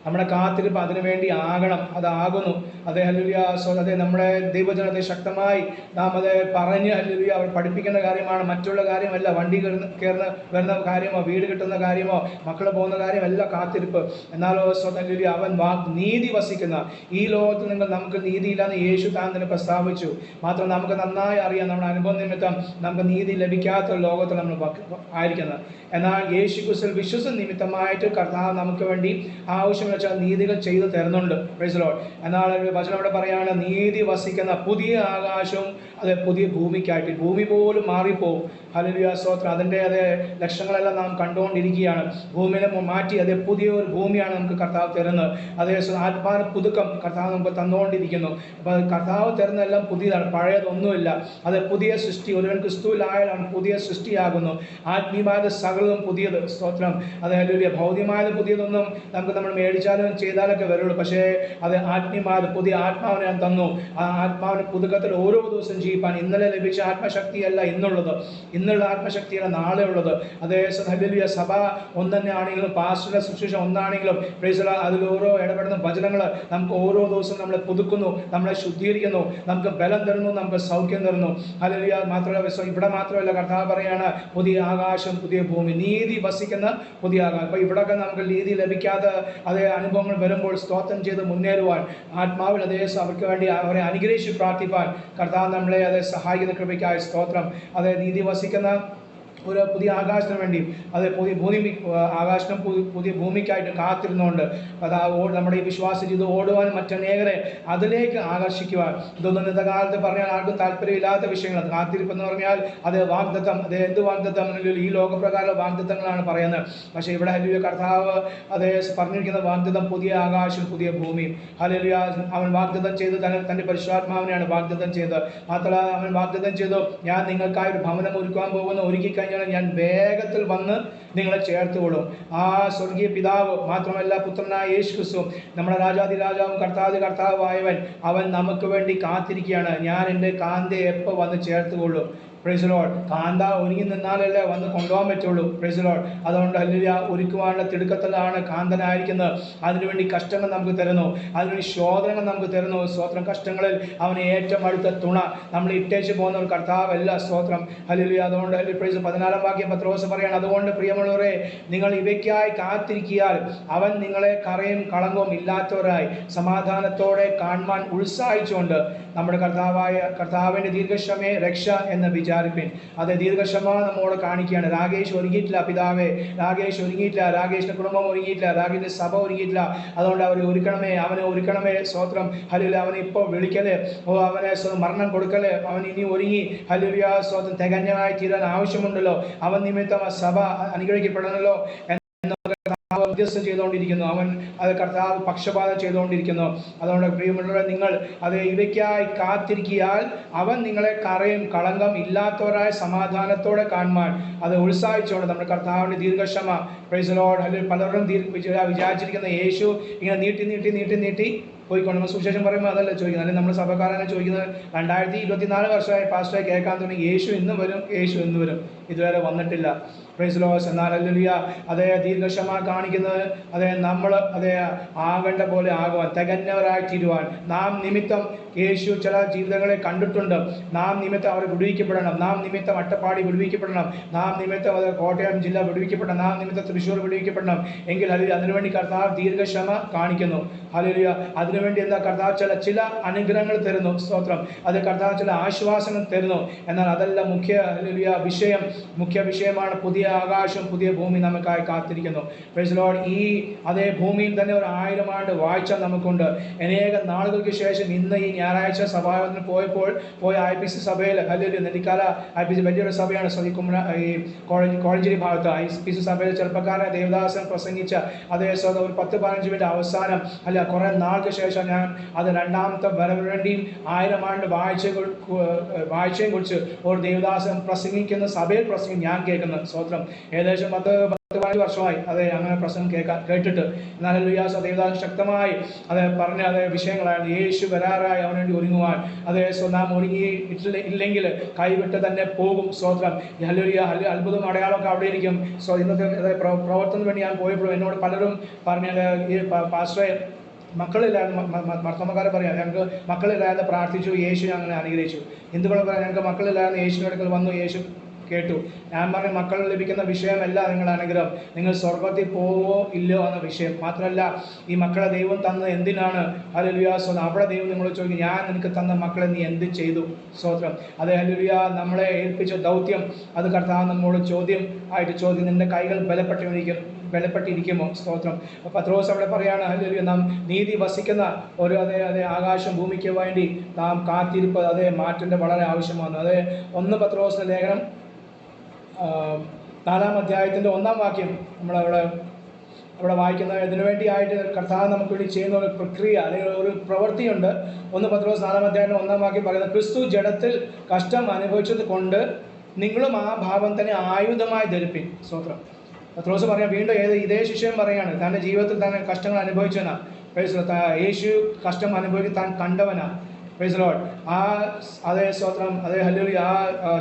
നമ്മുടെ കാത്തിരിപ്പ് അതിനുവേണ്ടി ആകണം, അതാകുന്നു. അതേ ഹല്ലേലൂയ. അതേ നമ്മുടെ ദൈവജനത്തെ ശക്തമായി നാം അത് പറഞ്ഞ് ഹല്ലേലൂയ അവർ പഠിപ്പിക്കുന്ന കാര്യമാണ്, മറ്റുള്ള കാര്യമല്ല. വണ്ടി കയറുന്ന വരുന്ന കാര്യമോ, വീട് കിട്ടുന്ന കാര്യമോ, മക്കൾ പോകുന്ന കാര്യമല്ല കാത്തിരിപ്പ്. എന്നാലോ ഹല്ലേലൂയ, അവൻ നീതി വസിക്കുന്ന ഈ ലോകത്ത് നിങ്ങൾ നമുക്ക് നീതിയില്ലാന്ന് യേശു താൻ തന്നെ പ്രസ്താവിച്ചു. മാത്രം നമുക്ക് നന്നായി അറിയാം, നമ്മുടെ അനുഭവ നിമിത്തം നമുക്ക് നീതി ലഭിക്കാത്ത ലോകത്ത് ലോകത്തിൽ നമ്മൾ ആയിരിക്കുന്നത്. എന്നാൽ യേശു ക്രിസ്തുവിൽ വിശ്വസം നിമിത്തമായിട്ട് കർത്താവ് നമുക്ക് വേണ്ടി ആവശ്യമുള്ള ചില നീതികൾ ചെയ്തു തരുന്നുണ്ട്. Price the Lord. എന്നാൽ വചനം ഇവിടെ പറയാണ്, നീതി വസിക്കുന്ന പുതിയ ആകാശവും അത് പുതിയ ഭൂമിക്കായിട്ട്. ഭൂമി പോലും മാറിപ്പോവും. ഹല്ലേലൂയ, സ്തോത്രം. അതിൻ്റെ ലക്ഷണങ്ങളെല്ലാം നാം കണ്ടുകൊണ്ടിരിക്കുകയാണ്. ഭൂമിയെ മാറ്റി അതേ പുതിയൊരു ഭൂമിയാണ് നമുക്ക് കർത്താവ് തരുന്നത്. അതേ ആത്മാന പുതുക്കം കർത്താവ് നമുക്ക് തന്നുകൊണ്ടിരിക്കുന്നു. അപ്പോൾ കർത്താവ് തരുന്നതെല്ലാം പുതിയതാണ്, പഴയതൊന്നുമില്ല. അത് പുതിയ സൃഷ്ടി. ഒരുവൻ ക്രിസ്തുവിലായാൽ അവൻ പുതിയ സൃഷ്ടിയാകുന്നു. ആത്മീയമായത് സകലതും പുതിയത്. സ്തോത്രം. അത് ഹല്ലേലൂയ. ഭൗതികമായത് പുതിയതൊന്നും നമ്മൾ മേടിച്ചാലും ചെയ്താലൊക്കെ വരുള്ളൂ. പക്ഷേ അത് ആത്മീയമായത് പുതിയ ആത്മാവിനെ ഞാൻ തന്നു. ആ ആത്മാവിന് പുതുക്കത്തിൽ ഓരോ ദിവസം ജീവിപ്പാൻ. ഇന്നലെ ലഭിച്ച ആത്മശക്തിയല്ല ഇന്നുള്ള ആത്മശക്തിയാണ് നാളെ ഉള്ളത്. അതേ ഹല്ലേലൂയ. സഭ ഒന്നെ ആണെങ്കിലും പാസ്റ്ററുടെ ശുശ്രൂഷ ഒന്നാണെങ്കിലും പ്രൈസ് ദി ലോർഡ്, അതിൽ ഓരോ ഇടപെടുന്ന വചനങ്ങൾ നമുക്ക് ഓരോ ദിവസവും നമ്മളെ പുതുക്കുന്നു, നമ്മളെ ശുദ്ധീകരിക്കുന്നു, നമുക്ക് ബലം തരുന്നു, നമുക്ക് സൗഖ്യം തരുന്നു. ഹല്ലേലൂയ. മാത്രമല്ല ഇവിടെ മാത്രമല്ല, കർത്താവ് പറയാണ് പുതിയ ആകാശം പുതിയ ഭൂമി, നീതി വസിക്കുന്ന പുതിയ ആകാശം. അപ്പോൾ ഇവിടെയൊക്കെ നമുക്ക് നീതി ലഭിക്കാത്ത അതേ അനുഭവങ്ങൾ വരുമ്പോൾ സ്തോത്രം ചെയ്ത് മുന്നേറുവാൻ ആത്മാവിൽ അതേ അവർക്ക് വേണ്ടി അവരെ അനുഗ്രഹിച്ച് പ്രാർത്ഥിപ്പാൻ കർത്താവ് നമ്മളെ അതേ സഹായിക്കുന്ന കൃപയ്ക്കായി സ്തോത്രം. അതേ നീതി വസിക്കുന്ന ഒരു പുതിയ ആകാശത്തിന് വേണ്ടി, അത് പുതിയ ഭൂമിക്കായിട്ട് കാത്തിരുന്നുകൊണ്ട് അത് നമ്മുടെ ഈ വിശ്വാസ ജീവിതം ഓടുവാൻ മറ്റനേകരെ അതിലേക്ക് ആകർഷിക്കുവാൻ. ഇതൊന്നും ഇന്നത്തെ കാലത്ത് പറഞ്ഞാൽ ആർക്കും താല്പര്യമില്ലാത്ത വിഷയങ്ങൾ. കാത്തിരിപ്പെന്ന് പറഞ്ഞാൽ അത് വാഗ്ദത്തം. അത് എന്ത് വാഗ്ദത്തം? ഈ ലോകപ്രകാരം വാഗ്ദത്തങ്ങളാണ് പറയുന്നത്. പക്ഷേ ഇവിടെ ഹല്ലേലൂയ കർത്താവ് അത് പറഞ്ഞിരിക്കുന്ന വാഗ്ദത്തം പുതിയ ആകാശം പുതിയ ഭൂമിയും. ഹല്ലേലൂയ. അവൻ വാഗ്ദത്തം ചെയ്ത് തൻ്റെ പരിശുദ്ധാത്മാവിനെയാണ് വാഗ്ദത്തം ചെയ്തത്. മാത്രമല്ല അവൻ വാഗ്ദത്തം ചെയ്തു, ഞാൻ നിങ്ങൾക്കായി ഒരു ഭവനം ഒരുക്കാൻ പോകുന്ന, ഒരുക്കി കഴിഞ്ഞാൽ ഞാൻ വേഗത്തിൽ വന്ന് നിങ്ങളെ ചേർത്തുകൊള്ളും. ആ സ്വർഗീയ പിതാവ് മാത്രമല്ല, പുത്രനായ യേശു ക്രിസ്തു നമ്മുടെ രാജാതി രാജാവും കർത്താതി കർത്താവായവൻ, അവൻ നമുക്ക് വേണ്ടി കാത്തിരിക്കുകയാണ്. ഞാൻ എൻ്റെ കാന്തയെ എപ്പോൾ വന്ന് ചേർത്തുകൊള്ളും. Price the Lord. കാന്ത ഒരുങ്ങി നിന്നാലല്ലേ വന്ന് കൊണ്ടുപോകാൻ പറ്റുള്ളൂ. Price the Lord. അതുകൊണ്ട് ഹല്ലേലൂയ, ഒരുക്കുവാനുള്ള തിടുക്കത്തിലാണ് കാന്തനായിരിക്കുന്നത്. അതിനുവേണ്ടി കഷ്ടങ്ങൾ നമുക്ക് തരുന്നു, അതിനുവേണ്ടി ശോധനകൾ നമുക്ക് തരുന്നു. സ്തോത്രം. കഷ്ടങ്ങളിൽ അവന് ഏറ്റവും അടുത്ത തുണ. നമ്മൾ ഇട്ടേച്ച് പോകുന്ന ഒരു കർത്താവല്ല. സ്തോത്രം. ഹല്ലേലൂയ. അതുകൊണ്ട് പ്രൈസ് 14 വാക്യം പത്രോസ് പറയാണ്, അതുകൊണ്ട് പ്രിയമുള്ളവരെ, നിങ്ങൾ ഇവയ്ക്കായി കാത്തിരിക്കിയാൽ അവൻ നിങ്ങളെ കറയും കളങ്കവും ഇല്ലാത്തവരായി സമാധാനത്തോടെ കാണുവാൻ ഉത്സാഹിച്ചുകൊണ്ട് നമ്മുടെ കർത്താവിൻ്റെ ദീർഘക്ഷമയെ രക്ഷ എന്ന് വിചാരിപ്പിൻ. അത് ദീർഘക്ഷമ നമ്മോട് കാണിക്കുകയാണ്. രാകേഷ് ഒരുങ്ങിയിട്ടില്ല പിതാവേ, രാകേഷ് ഒരുങ്ങിയിട്ടില്ല, രാകേഷിന്റെ കുടുംബം ഒരുങ്ങിയിട്ടില്ല, രാകേഷിന്റെ സഭ ഒരുങ്ങിയിട്ടില്ല. അതുകൊണ്ട് അവനെ ഒരുക്കണമേ. സ്തോത്രം. ഹല്ലേലൂയ. അവനെ ഇപ്പോൾ വിളിക്കലേ, അവനെ മരണം കൊടുക്കലേ. അവൻ ഇനി ഒരുങ്ങി ഹല്ലേലൂയ സ്തോത്രം തികഞ്ഞമായി തീരാൻ ആവശ്യമുണ്ടല്ലോ. അവൻ നിമിത്തം ആ സഭ അനുഗ്രഹിക്കപ്പെടണമല്ലോ മധ്യസ്ഥം ചെയ്തുകൊണ്ടിരിക്കുന്നു. അവൻ അത് കർത്താവ് പക്ഷപാതം ചെയ്തുകൊണ്ടിരിക്കുന്നു. അതുകൊണ്ട് പ്രിയമുള്ളവരെ, നിങ്ങൾ അത് ഇവയ്ക്കായി കാത്തിരിക്കിയാൽ അവൻ നിങ്ങളെ കറയും കളങ്കം ഇല്ലാത്തവരായ സമാധാനത്തോടെ കാണുവാൻ അത് ഉത്സാഹിച്ചുകൊണ്ട് നമ്മുടെ കർത്താവിൻ്റെ ദീർഘക്ഷമ. Price the Lord. അല്ലെങ്കിൽ പലരും വിചാരിച്ചിരിക്കുന്ന യേശു ഇങ്ങനെ നീട്ടി പോയിക്കൊണ്ട് നമ്മൾ സുവിശേഷം പറയുമ്പോൾ അതല്ല ചോദിക്കുന്നത്. അല്ലെങ്കിൽ നമ്മൾ സഭക്കാരനെ ചോദിക്കുന്നത് 2024 വർഷമായി പാസ്റ്ററായി കേൾക്കാൻ തുടങ്ങി, യേശു എന്ന് വരും, ഇതുവരെ വന്നിട്ടില്ല. Price the Lord. എന്നാൽ ഹല്ലേലൂയ, അതേ ദീർഘക്ഷമ കാണിക്കുന്നത് അതേ നമ്മൾ അതേ ആകേണ്ട പോലെ ആകുവാൻ, തികഞ്ഞവരായി തീരുവാൻ. നാം നിമിത്തം യേശു ചില ജീവിതങ്ങളെ കണ്ടിട്ടുണ്ട്. നാം നിമിത്തം അവർ വിടുവിക്കപ്പെടണം. നാം നിമിത്തം അട്ടപ്പാടി വിടുവിക്കപ്പെടണം. നാം നിമിത്തം അത് കോട്ടയം ജില്ല വിടുവിക്കപ്പെടണം. നാം നിമിത്തം തൃശ്ശൂർ വിടുവിക്കപ്പെടണം. എങ്കിൽ അതിനുവേണ്ടി കർത്താവ് ദീർഘക്ഷമ കാണിക്കുന്നു. ഹല്ലേലൂയ. അതിനുവേണ്ടി എന്താ കർത്താവ് ചില അനുഗ്രഹങ്ങൾ തരുന്നു. സ്തോത്രം. അത് കർത്താവ് ചില ആശ്വാസങ്ങൾ തരുന്നു. എന്നാൽ അതല്ല മുഖ്യ വിഷയമാണ് പുതിയ ആകാശം പുതിയ ഭൂമി നമുക്കായി കാത്തിരിക്കുന്നു. Price the Lord. ഈ അതേ ഭൂമിയിൽ തന്നെ ഒരു 1000 ആണ്ട് വാഴ്ച നമുക്കുണ്ട്. അനേക നാളുകൾക്ക് ശേഷം ഇന്ന് ഈ ഞായറാഴ്ച സഭായോഗത്തിന് പോയ IPC സഭയിൽ ഹല്ലേലൂയ, നെല്ലിക്കാല IPC വലിയൊരു സഭയാണ്. ഈ കോഴഞ്ചേരി ഭാഗത്ത് IPC സഭയിൽ ചെറുപ്പക്കാരൻ ദേവദാസൻ പ്രസംഗിച്ച അതേ ഒരു 10-15 മിനിറ്റ് അവസാനം അല്ല കുറേ നാൾക്ക് ശേഷം ഞാൻ അത് രണ്ടാമത്തെ വരവിന് വേണ്ടിയും 1000 ആണ്ട് വാഴ്ചയും കുറിച്ച് ഒരു ദേവദാസൻ പ്രസംഗിക്കുന്ന സഭയിൽ ഞാൻ കേൾക്കുന്നു. സ്വതന്ത്രം. ഏകദേശം 10-15 വർഷമായി അങ്ങനെ പ്രസംഗം കേട്ടിട്ട്. എന്നാൽ ദേവദാസൻ ശക്തമായി പറഞ്ഞ വിഷയങ്ങളാണ്. യേശു വരാറായി അവന് വേണ്ടി ഒരുങ്ങുവാൻ. നാം ഇല്ലെങ്കിൽ കൈവിട്ട് തന്നെ പോകും. സ്തോത്രം. ഹല്ലേലൂയ. അത്ഭുതം അടയാളമൊക്കെ അവിടെ ഇരിക്കും. ഇന്നത്തെ പ്രവർത്തനത്തിന് വേണ്ടി ഞാൻ പോയപ്പോഴും എന്നോട് പലരും പറഞ്ഞത്, ഈ പാസ്റ്ററെ മക്കളില്ലായിരുന്നു, മർത്തമ്മക്കാരെ പറയാം, ഞങ്ങൾക്ക് മക്കളില്ലാതെ പ്രാർത്ഥിച്ചു, യേശു അങ്ങനെ അനുഗ്രഹിച്ചു. ഹിന്ദുക്കളെ പറയാം, ഞങ്ങൾക്ക് മക്കളില്ലായിരുന്നു, യേശുവിൻ്റെ അടുക്കൽ വന്നു, യേശു കേട്ടു. ഞാൻ പറഞ്ഞ മക്കൾ ലഭിക്കുന്ന വിഷയമല്ല നിങ്ങളുടെ അനുഗ്രഹം, നിങ്ങൾ സ്വർഗത്തിൽ പോവോ ഇല്ലയോ എന്ന വിഷയം. മാത്രമല്ല ഈ മക്കളെ ദൈവം തന്നത് എന്തിനാണ്? ഹല്ലേലൂയ. അവിടെ ദൈവം നിങ്ങളോട് ചോദിക്കും, ഞാൻ നിനക്ക് തന്ന മക്കളെ നീ എന്ത് ചെയ്തു? സ്തോത്രം. അത് ഹല്ലേലൂയ, നമ്മളെ ഏൽപ്പിച്ച ദൗത്യം അത് കർത്താവ് നമ്മോട് ചോദ്യം നിന്റെ കൈകൾ ബലപ്പെട്ടിരിക്കുമോ? സ്തോത്രം. പത്രോസ് അവിടെ പറയാണ്, ഹല്ലേലൂയ, നാം നീതി വസിക്കുന്ന ഒരു അതേ ആകാശം ഭൂമിക്ക് വേണ്ടി നാം കാത്തിരിപ്പ് മാറ്റേണ്ട വളരെ ആവശ്യമാണ്. 1 പത്രോസിന്റെ ലേഖനം 4-ാം അധ്യായത്തിൻ്റെ 1-ാം വാക്യം അവിടെ വായിക്കുന്ന ഇതിനു വേണ്ടിയായിട്ട് കർത്താവ് നമുക്ക് വേണ്ടി ചെയ്യുന്ന ഒരു പ്രക്രിയ അല്ലെങ്കിൽ ഒരു പ്രവൃത്തിയുണ്ട്. 1 പത്രോസ് 4-ാം അധ്യായത്തിൻ്റെ 1-ാം വാക്യം പറയുന്നത്, ക്രിസ്തു ജഡത്തിൽ കഷ്ടം അനുഭവിച്ചത് കൊണ്ട് നിങ്ങളും ആ ഭാവം തന്നെ ആയുധമായി ധരിപ്പിൻ. സ്തോത്രം. പത്രോസ് പറയാം, വീണ്ടും ഇതേ ശിഷ്യം പറയാണ്, തൻ്റെ ജീവിതത്തിൽ തന്നെ കഷ്ടങ്ങൾ അനുഭവിച്ചവനാ. യേശു കഷ്ടം അനുഭവിക്കാൻ താൻ കണ്ടവനാ. Praise the Lord. സ്തോത്രം. ഹല്ലേലൂയ.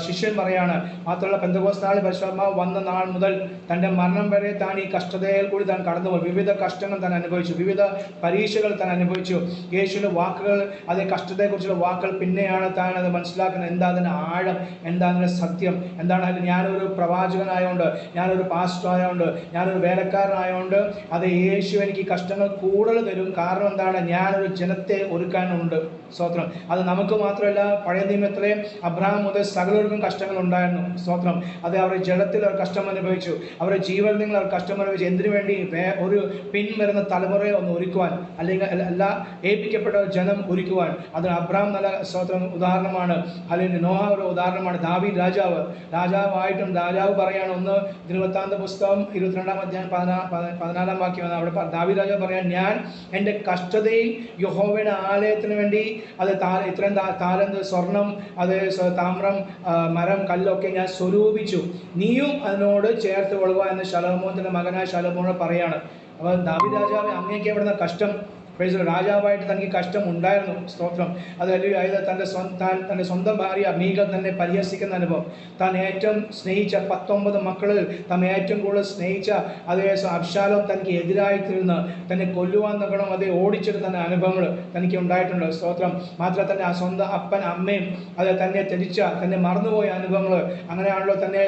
ശിഷ്യൻ പറയാണ്, മാത്രമല്ല പെന്തക്കോസ്ത് നാളിൽ പരിശുദ്ധാത്മാവ് വന്ന നാൾ മുതൽ തൻ്റെ മരണം വരെ താൻ ഈ കഷ്ടതയിൽ കൂടി താൻ കടന്നുപോയി. വിവിധ കഷ്ടങ്ങൾ താൻ അനുഭവിച്ചു, വിവിധ പരീക്ഷകൾ താൻ അനുഭവിച്ചു. യേശുവിൻ്റെ വാക്കുകൾ, കഷ്ടത്തെക്കുറിച്ചുള്ള വാക്കുകൾ പിന്നെയാണ് താൻ അത് മനസ്സിലാക്കുന്നത്. എന്താ അതിൻ്റെ ആഴം, എന്താ അതിൻ്റെ സത്യം, എന്താണ്. ഞാനൊരു പ്രവാചകനായതുകൊണ്ട്, ഞാനൊരു പാസ്റ്റർ ആയതുകൊണ്ട്, ഞാനൊരു വേലക്കാരനായതുകൊണ്ട് യേശു എനിക്ക് കഷ്ടങ്ങൾ കൂടുതൽ തരും. കാരണം എന്താണ്? ഞാനൊരു ജനത്തെ ഒരുക്കാനുണ്ട്. സ്തോത്രം. അത് നമുക്ക് മാത്രമല്ല, പഴയ നിയമത്തിലെ അബ്രഹാം മുതൽ സകലർക്കും കഷ്ടങ്ങൾ ഉണ്ടായിരുന്നു. സ്തോത്രം. അവരുടെ ജഡത്തിൽ അവർ കഷ്ടം അനുഭവിച്ചു, അവരുടെ ജീവനിൽ അവർ കഷ്ടം അനുഭവിച്ചു. എന്തിനു വേണ്ടി? ഒരു പിൻവരുന്ന തലമുറയെ ഒന്ന് ഒരുക്കുവാൻ, അല്ലെങ്കിൽ എല്ലാ ഏൽപ്പിക്കപ്പെട്ട ജനം ഒരുക്കുവാൻ. അതിന് അബ്രഹാം നല്ല സ്തോത്രം ഉദാഹരണമാണ്. അല്ലെങ്കിൽ നോഹ ഒരു ഉദാഹരണമാണ്. ദാവീദ് രാജാവായിട്ടും രാജാവ് പറയാണ്, 1 ദിനവൃത്താന്ത പുസ്തകം 22-ാം അധ്യായം 14-ാം വാക്യം. അവിടെ ദാവീദ് രാജാവ് പറയാൻ, ഞാൻ എൻ്റെ കഷ്ടതയിൽ യഹോവയുടെ ആലയത്തിന് വേണ്ടി ഇത്രയും താലന്ത് സ്വർണം, താമ്രം, മരം, കല്ലൊക്കെ ഞാൻ സ്വരൂപിച്ചു, നീയും അതിനോട് ചേർത്ത് കൊള്ളുക എന്ന് ശലോമോന്റെ മകനായ ശലോമോനോട് പറയാണ്. അപ്പോൾ ദാവീദ് രാജാവ് അങ്ങേക്ക് എവിടുന്ന കഷ്ടം? രാജാവായിട്ട് തനിക്ക് കഷ്ടം ഉണ്ടായിരുന്നു. സ്തോത്രം. തൻ്റെ സ്വന്തം ഭാര്യ മീഖൾ തന്നെ പരിഹസിക്കുന്ന അനുഭവം, താൻ ഏറ്റവും സ്നേഹിച്ച 19 മക്കളിൽ ഏറ്റവും കൂടുതൽ സ്നേഹിച്ച അബ്ശാലോം തനിക്ക് എതിരായിത്തീർന്ന് തന്നെ കൊല്ലുവാൻ നോക്കണം, ഓടിച്ചെടുത്ത അനുഭവങ്ങൾ തനിക്ക് ഉണ്ടായിട്ടുണ്ട്. സ്തോത്രം. മാത്രമല്ല തന്നെ സ്വന്തം അപ്പൻ അമ്മയും തന്നെ ത്യജിച്ച, തന്നെ മറന്നുപോയ അനുഭവങ്ങൾ. അങ്ങനെയാണല്ലോ തന്നെ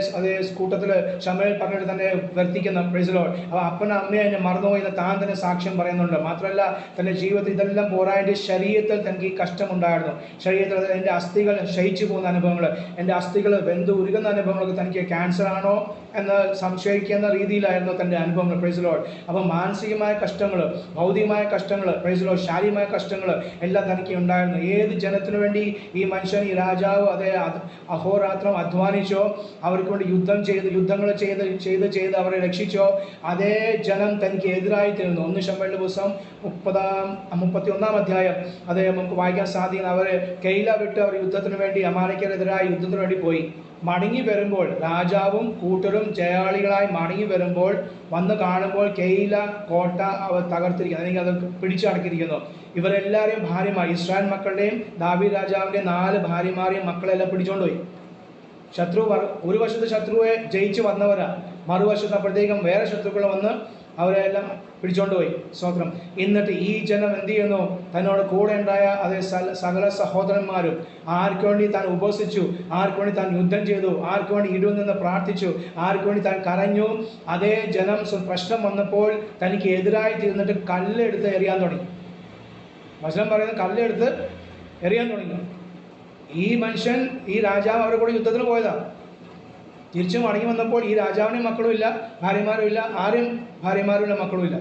കൂട്ടത്തിൽ ശമൂവേൽ പറഞ്ഞിട്ട് തന്നെ വർത്തിക്കുന്ന. Price the Lord. അപ്പോൾ അപ്പനും അമ്മയെ എന്നെ മറന്നുപോയി താൻ തന്നെ സാക്ഷ്യം പറയുന്നുണ്ട്. മാത്രമല്ല തൻ്റെ ജീവിതത്തിൽ ഇതെല്ലാം പോരായിട്ട് ശരീരത്തിൽ തനിക്ക് കഷ്ടമുണ്ടായിരുന്നു. ശരീരത്തിൽ എൻ്റെ അസ്ഥികൾ ക്ഷയിച്ചു പോകുന്ന അനുഭവങ്ങൾ, എൻ്റെ അസ്ഥികൾ വെന്ത് ഉരുകുന്ന അനുഭവങ്ങളൊക്കെ തനിക്ക് ക്യാൻസർ ആണോ എന്ന് സംശയിക്കുന്ന രീതിയിലായിരുന്നു തൻ്റെ അനുഭവങ്ങൾ. Price the Lord. അപ്പം മാനസികമായ കഷ്ടങ്ങൾ, ഭൗതികമായ കഷ്ടങ്ങൾ, പ്രൈസ് ദി ലോർഡ്, ശാരീരികമായ കഷ്ടങ്ങൾ എല്ലാം തനിക്ക് ഉണ്ടായിരുന്നു. ഏത് ജനത്തിനു വേണ്ടി ഈ മനുഷ്യൻ, ഈ രാജാവ് അഹോരാത്രം അധ്വാനിച്ചോ, അവർക്ക് വേണ്ടി യുദ്ധങ്ങൾ ചെയ്ത് അവരെ രക്ഷിച്ചോ, അതേ ജനം തനിക്ക് എതിരായി തീർന്നു. 1 ശമൂവേലിന്റെ പുസ്തകം 31-ാം അധ്യായം നമുക്ക് വായിക്കാൻ സാധിക്കുന്ന, അവർ കെയില വിട്ട് അവർ യുദ്ധത്തിന് വേണ്ടി, അമാലേക്കെതിരായി യുദ്ധത്തിന് വേണ്ടി പോയി. മടങ്ങി വരുമ്പോൾ രാജാവും കൂട്ടരും ജയാളികളായി മടങ്ങി വരുമ്പോൾ വന്ന് കാണുമ്പോൾ കെയില കോട്ട അവർ തകർത്തിരിക്കുന്നു, അല്ലെങ്കിൽ അത് പിടിച്ചടക്കിയിരിക്കുന്നു. ഇവരെല്ലാവരെയും ഭാര്യമാർ, ഇസ്രായേൽ മക്കളുടെയും ദാവീദ് രാജാവിൻ്റെ 4 ഭാര്യമാരെയും മക്കളെല്ലാം പിടിച്ചുകൊണ്ടുപോയി. ഒരു വശത്ത് ശത്രുവെ ജയിച്ച് വന്നവരാ, മറുവശത്ത് അപ്പോഴത്തേക്കും വേറെ ശത്രുക്കൾ വന്ന് അവരെല്ലാം പിടിച്ചുകൊണ്ടുപോയി. സ്തോത്രം. എന്നിട്ട് ഈ ജനം എന്ത് ചെയ്യുന്നു? തന്നോട് കൂടെ ഉണ്ടായ സകല സഹോദരന്മാരും ആർക്ക് വേണ്ടി താൻ ഉപവസിച്ചു, ആർക്ക് വേണ്ടി താൻ യുദ്ധം ചെയ്തു, ആർക്ക് വേണ്ടി ഇടിവിൽ നിന്ന് പ്രാർത്ഥിച്ചു, ആർക്ക് വേണ്ടി താൻ കരഞ്ഞു, അതേ ജനം പ്രശ്നം വന്നപ്പോൾ തനിക്ക് എതിരായി തീർന്നിട്ട് കല്ലെടുത്ത് എറിയാൻ തുടങ്ങി. വചനം പറയുന്നത് കല്ലെടുത്ത് എറിയാൻ തുടങ്ങി. ഈ മനുഷ്യൻ, ഈ രാജാവ് അവരുടെ കൂടെ യുദ്ധത്തിന് പോയതാണ്. തിരിച്ചു മടങ്ങി വന്നപ്പോൾ ഈ രാജാവിനും മക്കളും ഇല്ല, ഭാര്യമാരും ഇല്ല, ആരും ഭാര്യമാരും ഇല്ല, മക്കളും ഇല്ല.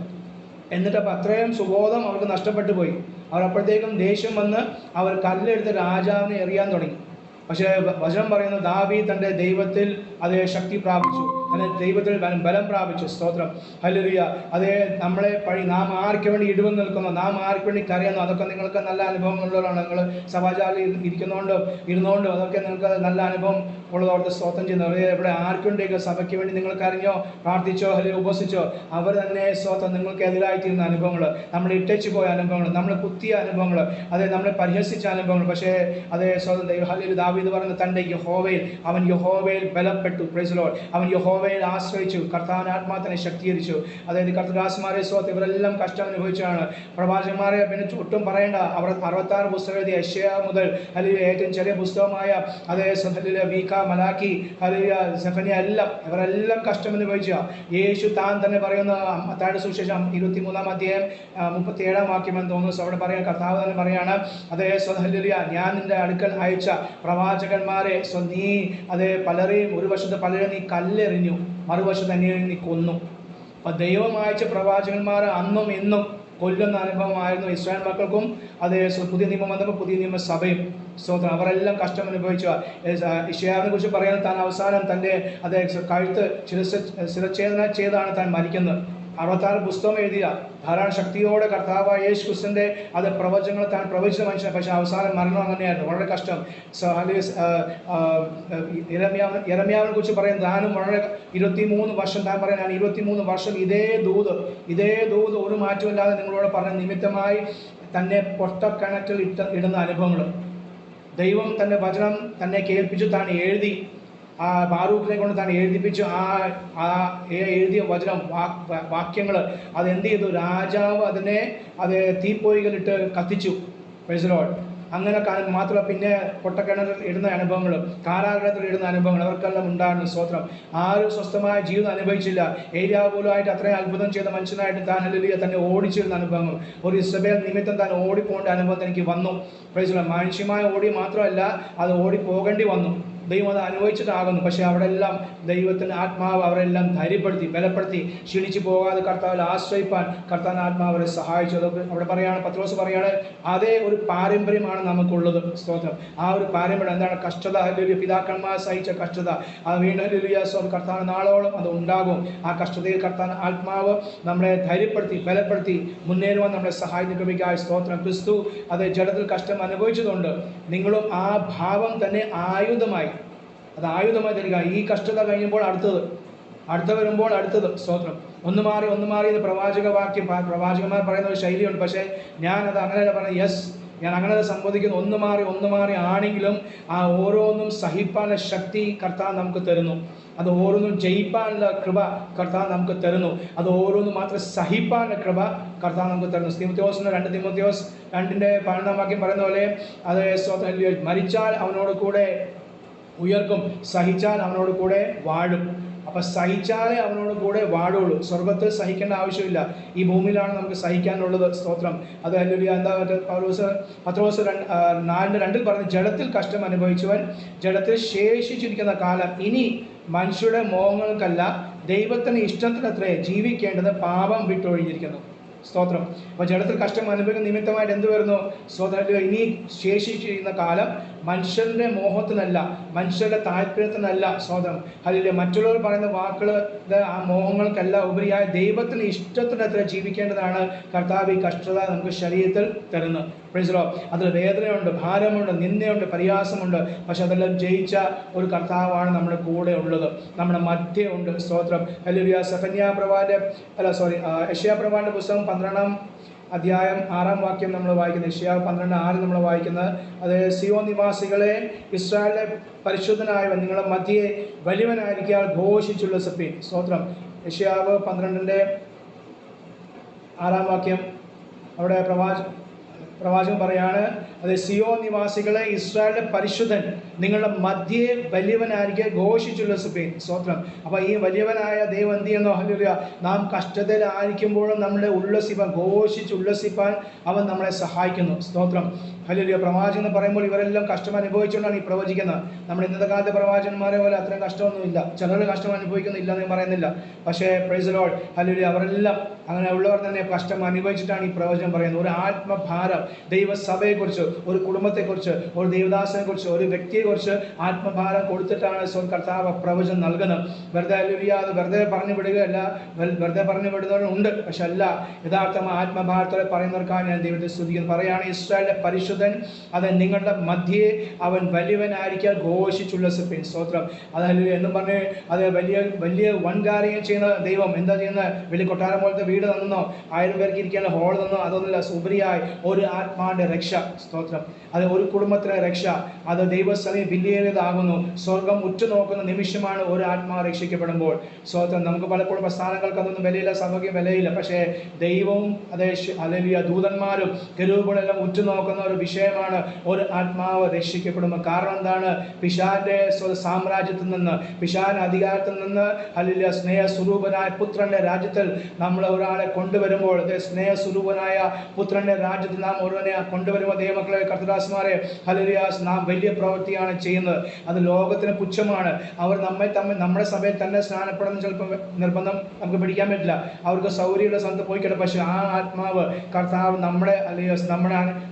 എന്നിട്ട് അപ്പം അത്രയും സുബോധം അവർക്ക് നഷ്ടപ്പെട്ടു പോയി. അവർ അപ്പോഴത്തേക്കും ദേഷ്യം വന്ന് അവർ കല്ലെടുത്ത് രാജാവിനെ എറിയാൻ തുടങ്ങി. പക്ഷേ വചനം പറയുന്നു, ദാവീദ് തൻ്റെ ദൈവത്തിൽ ശക്തി പ്രാപിച്ചു, തൻ്റെ ദൈവത്തിൽ ബലം പ്രാപിച്ചു. സ്തോത്രം. ഹല്ലേലൂയ. നാം ആർക്ക് വേണ്ടി ഇടിവ് നിൽക്കുന്നു, നാം ആർക്ക് വേണ്ടി കരയുന്നു, അതൊക്കെ നിങ്ങൾക്ക് നല്ല അനുഭവങ്ങളുള്ളവരാണ്. നിങ്ങൾ സഭാചാരിൽ ഇരുന്നുകൊണ്ട് അതൊക്കെ നിങ്ങൾക്ക് നല്ല അനുഭവം ഉള്ളതോർത്ത് സ്തോത്രം ചെയ്യുന്നു. ഇവിടെ ആർക്ക് വേണ്ടിയൊക്കെ സഭയ്ക്ക് വേണ്ടി നിങ്ങൾ കരഞ്ഞോ, പ്രാർത്ഥിച്ചോ, അല്ലെങ്കിൽ ഉപസിച്ചോ, അവർ തന്നെ സ്തോത്രം നിങ്ങൾക്ക് എതിരായിത്തീരുന്ന അനുഭവങ്ങൾ, നമ്മൾ ഇട്ടേച്ചു പോയ അനുഭവങ്ങൾ, നമ്മൾ കുത്തിയ അനുഭവങ്ങൾ, നമ്മളെ പരിഹസിച്ച അനുഭവങ്ങൾ. പക്ഷേ സ്വതം ദൈവം, ഹല്ലേലൂയ, ദാവീദ് പറയുന്ന തൻ്റെ അവൻ യഹോവയിൽ ബലപ്പെട്ടു. Price the Lord. അവൻ യഹോവയിൽ യഹോവയിൽ ആശ്രയിച്ചു, കർത്താവിന്റെ ആത്മാവിനെ ശക്തീകരിച്ചു. അതായത് കർത്തദാസന്മാരെ സ്വത്ത് ഇവരെല്ലാം കഷ്ടം അനുഭവിച്ചാണ്. പ്രവാചകന്മാരെ പിന്നെ ഒട്ടും പറയേണ്ട. അവർ 66 പുസ്തകം എഴുതി, യെശയ്യാ മുതൽ അല്ലെങ്കിൽ ഏറ്റവും ചെറിയ പുസ്തകമായ അതേ മീഖ, മലാക്കി, അല്ലെങ്കിൽ സെഫന്യ, എല്ലാം ഇവരെല്ലാം കഷ്ടം അനുഭവിച്ച യേശു താൻ തന്നെ പറയുന്ന മത്തായിയുടെ സുവിശേഷം 23-ാം അധ്യായം 37-ാം വാക്യമെന്ന് തോന്നുന്നു. അവിടെ പറയാൻ കർത്താവ് തന്നെ പറയാണ്, അതേ ഹല്ലേലൂയ, ഞാൻ നിന്റെ അടുക്കൽ അയച്ച പ്രവാചകന്മാരെ നീ അതേ പലരെയും ഒരു വശത്ത് പലരെയും നീ കല്ലെറിഞ്ഞു, മറുവശത്ത് തന്നെ നീ കൊന്നു. അപ്പൊ ദൈവം അയച്ച പ്രവാചകന്മാർ അന്നും ഇന്നും കൊല്ലുന്ന അനുഭവമായിരുന്നു ഇസ്രായേൽ മക്കൾക്കും. അതേ പുതിയ നിയമം വന്നപ്പോൾ പുതിയ നിയമസഭയും സ്തോത്രം അവരെല്ലാം കഷ്ടം അനുഭവിച്ചു. യെശയ്യാവിനെ കുറിച്ച് പറയുന്നത്, താൻ അവസാനം തൻ്റെ അതേ കഴുത്ത് ശിരച്ഛേദന ചെയ്താണ് താൻ മരിക്കുന്നത്. 66 പുസ്തകം എഴുതിയ ധാരാളം ശക്തിയോടെ കർത്താവായ യേശു ക്രിസ്തുവിന്റെ അത് പ്രവചനങ്ങൾ താൻ പ്രവചിച്ച മനുഷ്യൻ. പക്ഷെ അവസാനം മരണം അങ്ങനെയായിരുന്നു, വളരെ കഷ്ടം. യെരമ്യാവിനെ കുറിച്ച് പറയും, താനും വളരെ 23 വർഷം താൻ പറയാൻ, ഞാൻ 23 വർഷം ഇതേ ദൂത് ഒരു മാറ്റമില്ലാതെ നിങ്ങളോട് പറഞ്ഞ നിമിത്തമായി തന്നെ പൊട്ടക്കിണറ്റിൽ ഇടുന്ന അനുഭവങ്ങൾ. ദൈവം തൻ്റെ വചനം തന്നെ കേൾപ്പിച്ചു, താൻ എഴുതി, ആ ബാറൂഖിനെ കൊണ്ട് താൻ എഴുതിപ്പിച്ചു. ആ എഴുതിയ വചനം വാക്യങ്ങൾ അതെന്ത് ചെയ്തു? രാജാവ് അതിനെ തീപ്പൊയ്കളിട്ട് കത്തിച്ചു. Price the Lord. അങ്ങനെ മാത്രമല്ല, പിന്നെ പൊട്ടക്കിണറിൽ ഇടുന്ന അനുഭവങ്ങൾ, കാരാഗ്രഹത്തിൽ ഇടുന്ന അനുഭവങ്ങൾ അവർക്കെല്ലാം ഉണ്ടായിരുന്നു. സ്തോത്രം. ആരും സ്വസ്ഥമായ ജീവിതം അനുഭവിച്ചില്ല. ഏലിയാവ് പോലുമായിട്ട് അത്രയും അത്ഭുതം ചെയ്ത മനുഷ്യനായിട്ട് താൻ ഹല്ലേലൂയ തന്നെ ഓടിച്ചിരുന്ന അനുഭവങ്ങൾ, ഒരു ഇസബേൽ നിമിത്തം താൻ ഓടിപ്പോകേണ്ട അനുഭവം എനിക്ക് വന്നു. Price the Lord. മനുഷ്യമായ ഓടി മാത്രമല്ല, അത് ഓടിപ്പോകേണ്ടി വന്നു. ദൈവം അത് അനുഭവിച്ചിട്ടാകുന്നു. പക്ഷെ അവിടെ എല്ലാം ദൈവത്തിൻ്റെ ആത്മാവ് അവരെല്ലാം ധൈര്യപ്പെടുത്തി, ബലപ്പെടുത്തി, ക്ഷീണിച്ചു പോകാതെ കർത്താവിൽ ആശ്രയിപ്പാൻ കർത്താവിൻ്റെ ആത്മാവ് അവരെ സഹായിച്ചു. അത് അവിടെ പറയാണ്, പത്രോസ് പറയാണ്, അതേ ഒരു പാരമ്പര്യമാണ് നമുക്കുള്ളത്. സ്തോത്രം. ആ ഒരു പാരമ്പര്യം എന്താണ്? കഷ്ടത. ഹല്ലേലൂയ. പിതാക്കന്മാർ സഹിച്ച കഷ്ടത അത് വീണ്ടും ഹല്ലേലൂയ കർത്താവിന് നാളോളം അത് ഉണ്ടാകും. ആ കഷ്ടതയിൽ കർത്താവിൻ്റെ ആത്മാവ് നമ്മളെ ധൈര്യപ്പെടുത്തി, ബലപ്പെടുത്തി മുന്നേറുവാൻ നമ്മളെ സഹായിക്കുകയായി. സ്തോത്രം. ക്രിസ്തു അത് ജഡത്തിൽ കഷ്ടം അനുഭവിച്ചതുകൊണ്ട് നിങ്ങളും ആ ഭാവം തന്നെ ആയുധമായി തരിക. ഈ കഷ്ടത കഴിയുമ്പോൾ അടുത്ത വരുമ്പോൾ അടുത്തത്. സ്തോത്രം. ഒന്ന് മാറി എന്ന് പ്രവാചകന്മാർ പറയുന്ന ഒരു ശൈലിയുണ്ട്. പക്ഷേ ഞാൻ അത് അങ്ങനെയല്ല പറയുന്നത്. യെസ്, ഞാൻ അങ്ങനെ സംബോധിക്കുന്നു. ഒന്ന് മാറി ആണെങ്കിലും ആ ഓരോന്നും സഹിപ്പാനുള്ള ശക്തി കർത്താവ് നമുക്ക് തരുന്നു. അത് ഓരോന്നും ജയിപ്പാനുള്ള കൃപ കർത്താവ് നമുക്ക് തരുന്നു. അത് ഓരോന്നും മാത്രം സഹിപ്പാനുള്ള കൃപ കർത്താവ് നമുക്ക് തരുന്നു. 2 തിമോത്തിയോസ് 2:12 വാക്യം പറയുന്ന പോലെ അത് സ്തോത്രം, മരിച്ചാൽ അവനോട് കൂടെ ഉയർക്കും, സഹിച്ചാൽ അവനോട് കൂടെ വാഴും. അപ്പൊ സഹിച്ചാലേ അവനോട് കൂടെ വാഴുള്ളൂ. സ്വർഗത്തിൽ സഹിക്കേണ്ട ആവശ്യമില്ല, ഈ ഭൂമിയിലാണ് നമുക്ക് സഹിക്കാനുള്ളത്. സ്തോത്രം. അത് ഹല്ലേലൂയ. എന്താ പത്രോസ് 4:2 പറഞ്ഞു, ജഡത്തിൽ കഷ്ടം അനുഭവിച്ചവൻ ജഡത്തിൽ ശേഷിച്ചിരിക്കുന്ന കാലം ഇനി മനുഷ്യരുടെ മോഹങ്ങൾക്കല്ല ദൈവത്തിന് ഇഷ്ടത്തിനത്രേ ജീവിക്കേണ്ടത് പാപം വിട്ടൊഴിഞ്ഞിരിക്കുന്നു. സ്തോത്രം. അപ്പോൾ ജഡത്തിൽ കഷ്ടം അനുഭവിക്കുന്ന നിമിത്തമായിട്ട് എന്ത് വരുന്നു? സ്തോത്രം. ഇനി ശേഷിച്ചിരിക്കുന്ന കാലം മനുഷ്യരുടെ മോഹത്തിനല്ല, മനുഷ്യരുടെ താല്പര്യത്തിനല്ല. സ്തോത്രം. അല്ലെങ്കിൽ മറ്റുള്ളവർ പറയുന്ന വാക്കുകൾ ആ മോഹങ്ങൾക്കല്ല, ഉപരിയായ ദൈവത്തിന് ഇഷ്ടത്തിനത്ര ജീവിക്കേണ്ടതാണ് കർത്താവ് ഈ കഷ്ടത നമുക്ക് ശരീരത്തിൽ തരുന്നത്. Price the Lord. അതിൽ വേദനയുണ്ട്, ഭാരമുണ്ട്, നിന്ദയുണ്ട്, പരിഹാസമുണ്ട്. പക്ഷെ അതെല്ലാം ജയിച്ച ഒരു കർത്താവാണ് നമ്മുടെ കൂടെ ഉള്ളത്, നമ്മുടെ മധ്യേ ഉണ്ട്. സ്തോത്രം. ഹല്ലേലൂയ. യെശയ്യാ പ്രവാചകന്റെ പുസ്തകം 12-ാം അധ്യായം 6-ാം വാക്യം നമ്മൾ വായിക്കുന്നത്. യെശയ്യാ 12:6 നമ്മൾ വായിക്കുന്നത്, അത് സിയോൻ നിവാസികളെ, ഇസ്രായേലിലെ പരിശുദ്ധനായവൻ നിങ്ങളുടെ മധ്യേ വലിയവനായിരിക്കാൻ ഘോഷിച്ചുല്ലസിപ്പീൻ. സ്തോത്രം. യെശയ്യാവ് 12:6 വാക്യം അവിടെ പ്രവാചകൻ പറയാണ്, അത് സിയോൻ നിവാസികളെ, ഇസ്രായേലിലെ പരിശുദ്ധൻ നിങ്ങളുടെ മധ്യേ വലിയവനായിരിക്കെ ഘോഷിച്ചുല്ലസിപ്പീൻ. സ്തോത്രം. അപ്പോൾ ഈ വലിയവനായ ദൈവം എന്ത് ചെയ്യുന്നു? ഹല്ലേലൂയ. നാം കഷ്ടതയിലായിരിക്കുമ്പോഴും നമ്മളെ ഘോഷിച്ചുല്ലസിപ്പാൻ അവൻ നമ്മളെ സഹായിക്കുന്നു. സ്തോത്രം. ഹല്ലേലൂയ. പ്രവാചകൻ എന്ന് പറയുമ്പോൾ ഇവരെല്ലാം കഷ്ടം അനുഭവിച്ചുകൊണ്ടാണ് ഈ പ്രവചിക്കുന്നത്. നമ്മൾ ഇന്നത്തെ കാലത്തെ പ്രവാചകന്മാരെ പോലെ അത്രയും കഷ്ടമൊന്നുമില്ല. ചിലർ കഷ്ടം അനുഭവിക്കുന്നില്ല എന്ന് പറയുന്നില്ല. പക്ഷേ പ്രൈസ് ദി ലോർഡ്, ഹല്ലേലൂയ, അവരെല്ലാം അങ്ങനെ ഉള്ളവർ തന്നെ കഷ്ടം അനുഭവിച്ചിട്ടാണ് ഈ പ്രവചനം പറയുന്നത്. ഒരു ആത്മഭാരം, ദൈവസഭയെക്കുറിച്ച്, ഒരു കുടുംബത്തെക്കുറിച്ച്, ഒരു ദേവദാസനെക്കുറിച്ച്, ഒരു വ്യക്തിയെക്കുറിച്ച് ആത്മഭാരം കൊടുത്തിട്ടാണ് കർത്താവ് പ്രവചനം നൽകുന്നത്. വെറുതെ ഹല്ലേലൂയ അത് വെറുതെ പറഞ്ഞു വിടുകയല്ല. വെറുതെ പറഞ്ഞു വിടുന്നവരുണ്ട്, പക്ഷെ അല്ല, യഥാർത്ഥമായ ആത്മഭാരത്തോടെ പറയുന്നവർക്കാണ് ഞാൻ ദൈവത്തെ സ്തുതിക്കുന്നത്. പറയാണ്, ഇസ്രായേലിന്റെ പരിശുദ്ധൻ അത് നിങ്ങളുടെ മധ്യേ അവൻ വലിയവനായിരിക്കാൻ ഘോഷിച്ചുല്ലസിപ്പീൻ. സ്തോത്രം. അത് ഹല്ലേലൂയ എന്നും പറഞ്ഞ് അത് വലിയ വൻകാര്യം ചെയ്യുന്ന ദൈവം എന്താ ചെയ്യുന്നത്? വലിയ കൊട്ടാരം പോലത്തെ വീട് തന്നോ, 1000 പേർക്ക് ഇരിക്കാനുള്ള ഹോൾ തന്നോ, അതൊന്നുമില്ല. ഉപരിയായി ഒരു ആത്മാവിൻ്റെ രക്ഷ. സ്തോത്രം. അത് ഒരു കുടുംബത്തിലെ രക്ഷ. അത് ദൈവസമയം വിലയേറിയതാകുന്നു. സ്വർഗം ഉറ്റുനോക്കുന്ന നിമിഷമാണ് ഒരു ആത്മാവ് രക്ഷിക്കപ്പെടുമ്പോൾ. സ്തോത്രം. നമുക്ക് പലപ്പോഴും പ്രസ്ഥാനങ്ങൾക്ക് അതൊന്നും വിലയില്ല, സഭയ്ക്ക് വിലയില്ല. പക്ഷേ ദൈവവും അതേ ഹല്ലേലൂയ ദൂതന്മാരും കെരൂബുകളെല്ലാം ഉറ്റുനോക്കുന്ന ഒരു വിഷയമാണ് ഒരു ആത്മാവ് രക്ഷിക്കപ്പെടുമ്പോൾ. കാരണം എന്താണ്? പിശാചിന്റെ സാമ്രാജ്യത്തിൽ നിന്ന്, പിശാചിന്റെ അധികാരത്തിൽ നിന്ന് ഹല്ലേലൂയ സ്നേഹസ്വരൂപനായ പുത്രന്റെ രാജ്യത്തിൽ നമ്മൾ ഒരാളെ കൊണ്ടുവരുമ്പോൾ, സ്നേഹസ്വരൂപനായ പുത്രന്റെ രാജ്യത്തിൽ നാം ഒരുവനെ കൊണ്ടുവരുമ്പോൾ, ദൈവമക്കളെ കർത്തദാസന്മാരെ ഹല്ലേലൂയ, നാം വലിയ പ്രവൃത്തിയാണ് ചെയ്യുന്നത്. അത് ലോകത്തിന് പുച്ഛമാണ്. അവർ നമ്മുടെ സഭയിൽ തന്നെ സ്നാനപ്പെടുന്ന ചിലപ്പോൾ നിർബന്ധം നമുക്ക് പിടിക്കാൻ പറ്റില്ല. അവർക്ക് സൗകര്യമുള്ള സ്ഥലത്ത് പോയിക്കട്ടെ. പക്ഷെ ആ ആത്മാവ് കർത്താവ്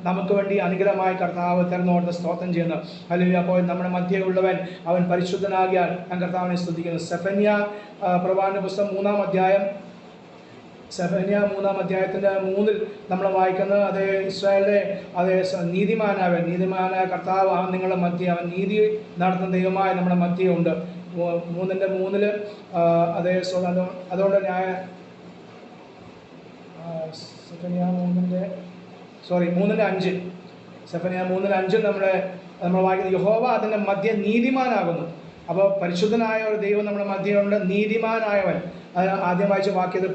നമുക്ക് വേണ്ടി അനുഗ്രഹമായി കർത്താവ് തിരഞ്ഞുകൊണ്ട് സ്തോത്രം ചെയ്യുന്നു. ഹല്ലേലൂയ. അപ്പോൾ നമ്മുടെ മധ്യേ ഉള്ളവൻ അവൻ പരിശുദ്ധനാകിയാൽ ഞാൻ കർത്താവിനെ സ്തുതിക്കുന്നു. സെഫന്യ പ്രവാചക പുസ്തകം 3-ാം അധ്യായം, സെഫന്യ 3-ാം അധ്യായത്തിൻ്റെ 3 നമ്മൾ വായിക്കുന്നത്, അതേ ഇസ്രായേലിലെ അതേ നീതിമാനായ കർത്താവ് അവൻ നിങ്ങളുടെ മധ്യേ, അവൻ നീതി നടത്തുന്ന ദൈവമായ നമ്മുടെ മധ്യേ ഉണ്ട്. 3:3 അതേ. അതുകൊണ്ട് സെഫന്യ 3:5 സെഫന്യ 3:5 നമ്മൾ വായിക്കുന്നത്, യഹോവ അതിൻ്റെ മധ്യ നീതിമാനാകുന്നു. അപ്പോൾ പരിശുദ്ധനായ ഒരു ദൈവം നമ്മുടെ മധ്യമുണ്ട്, നീതിമാനായവൻ. ആദ്യം വായിച്ച വാക്യത്തിൽ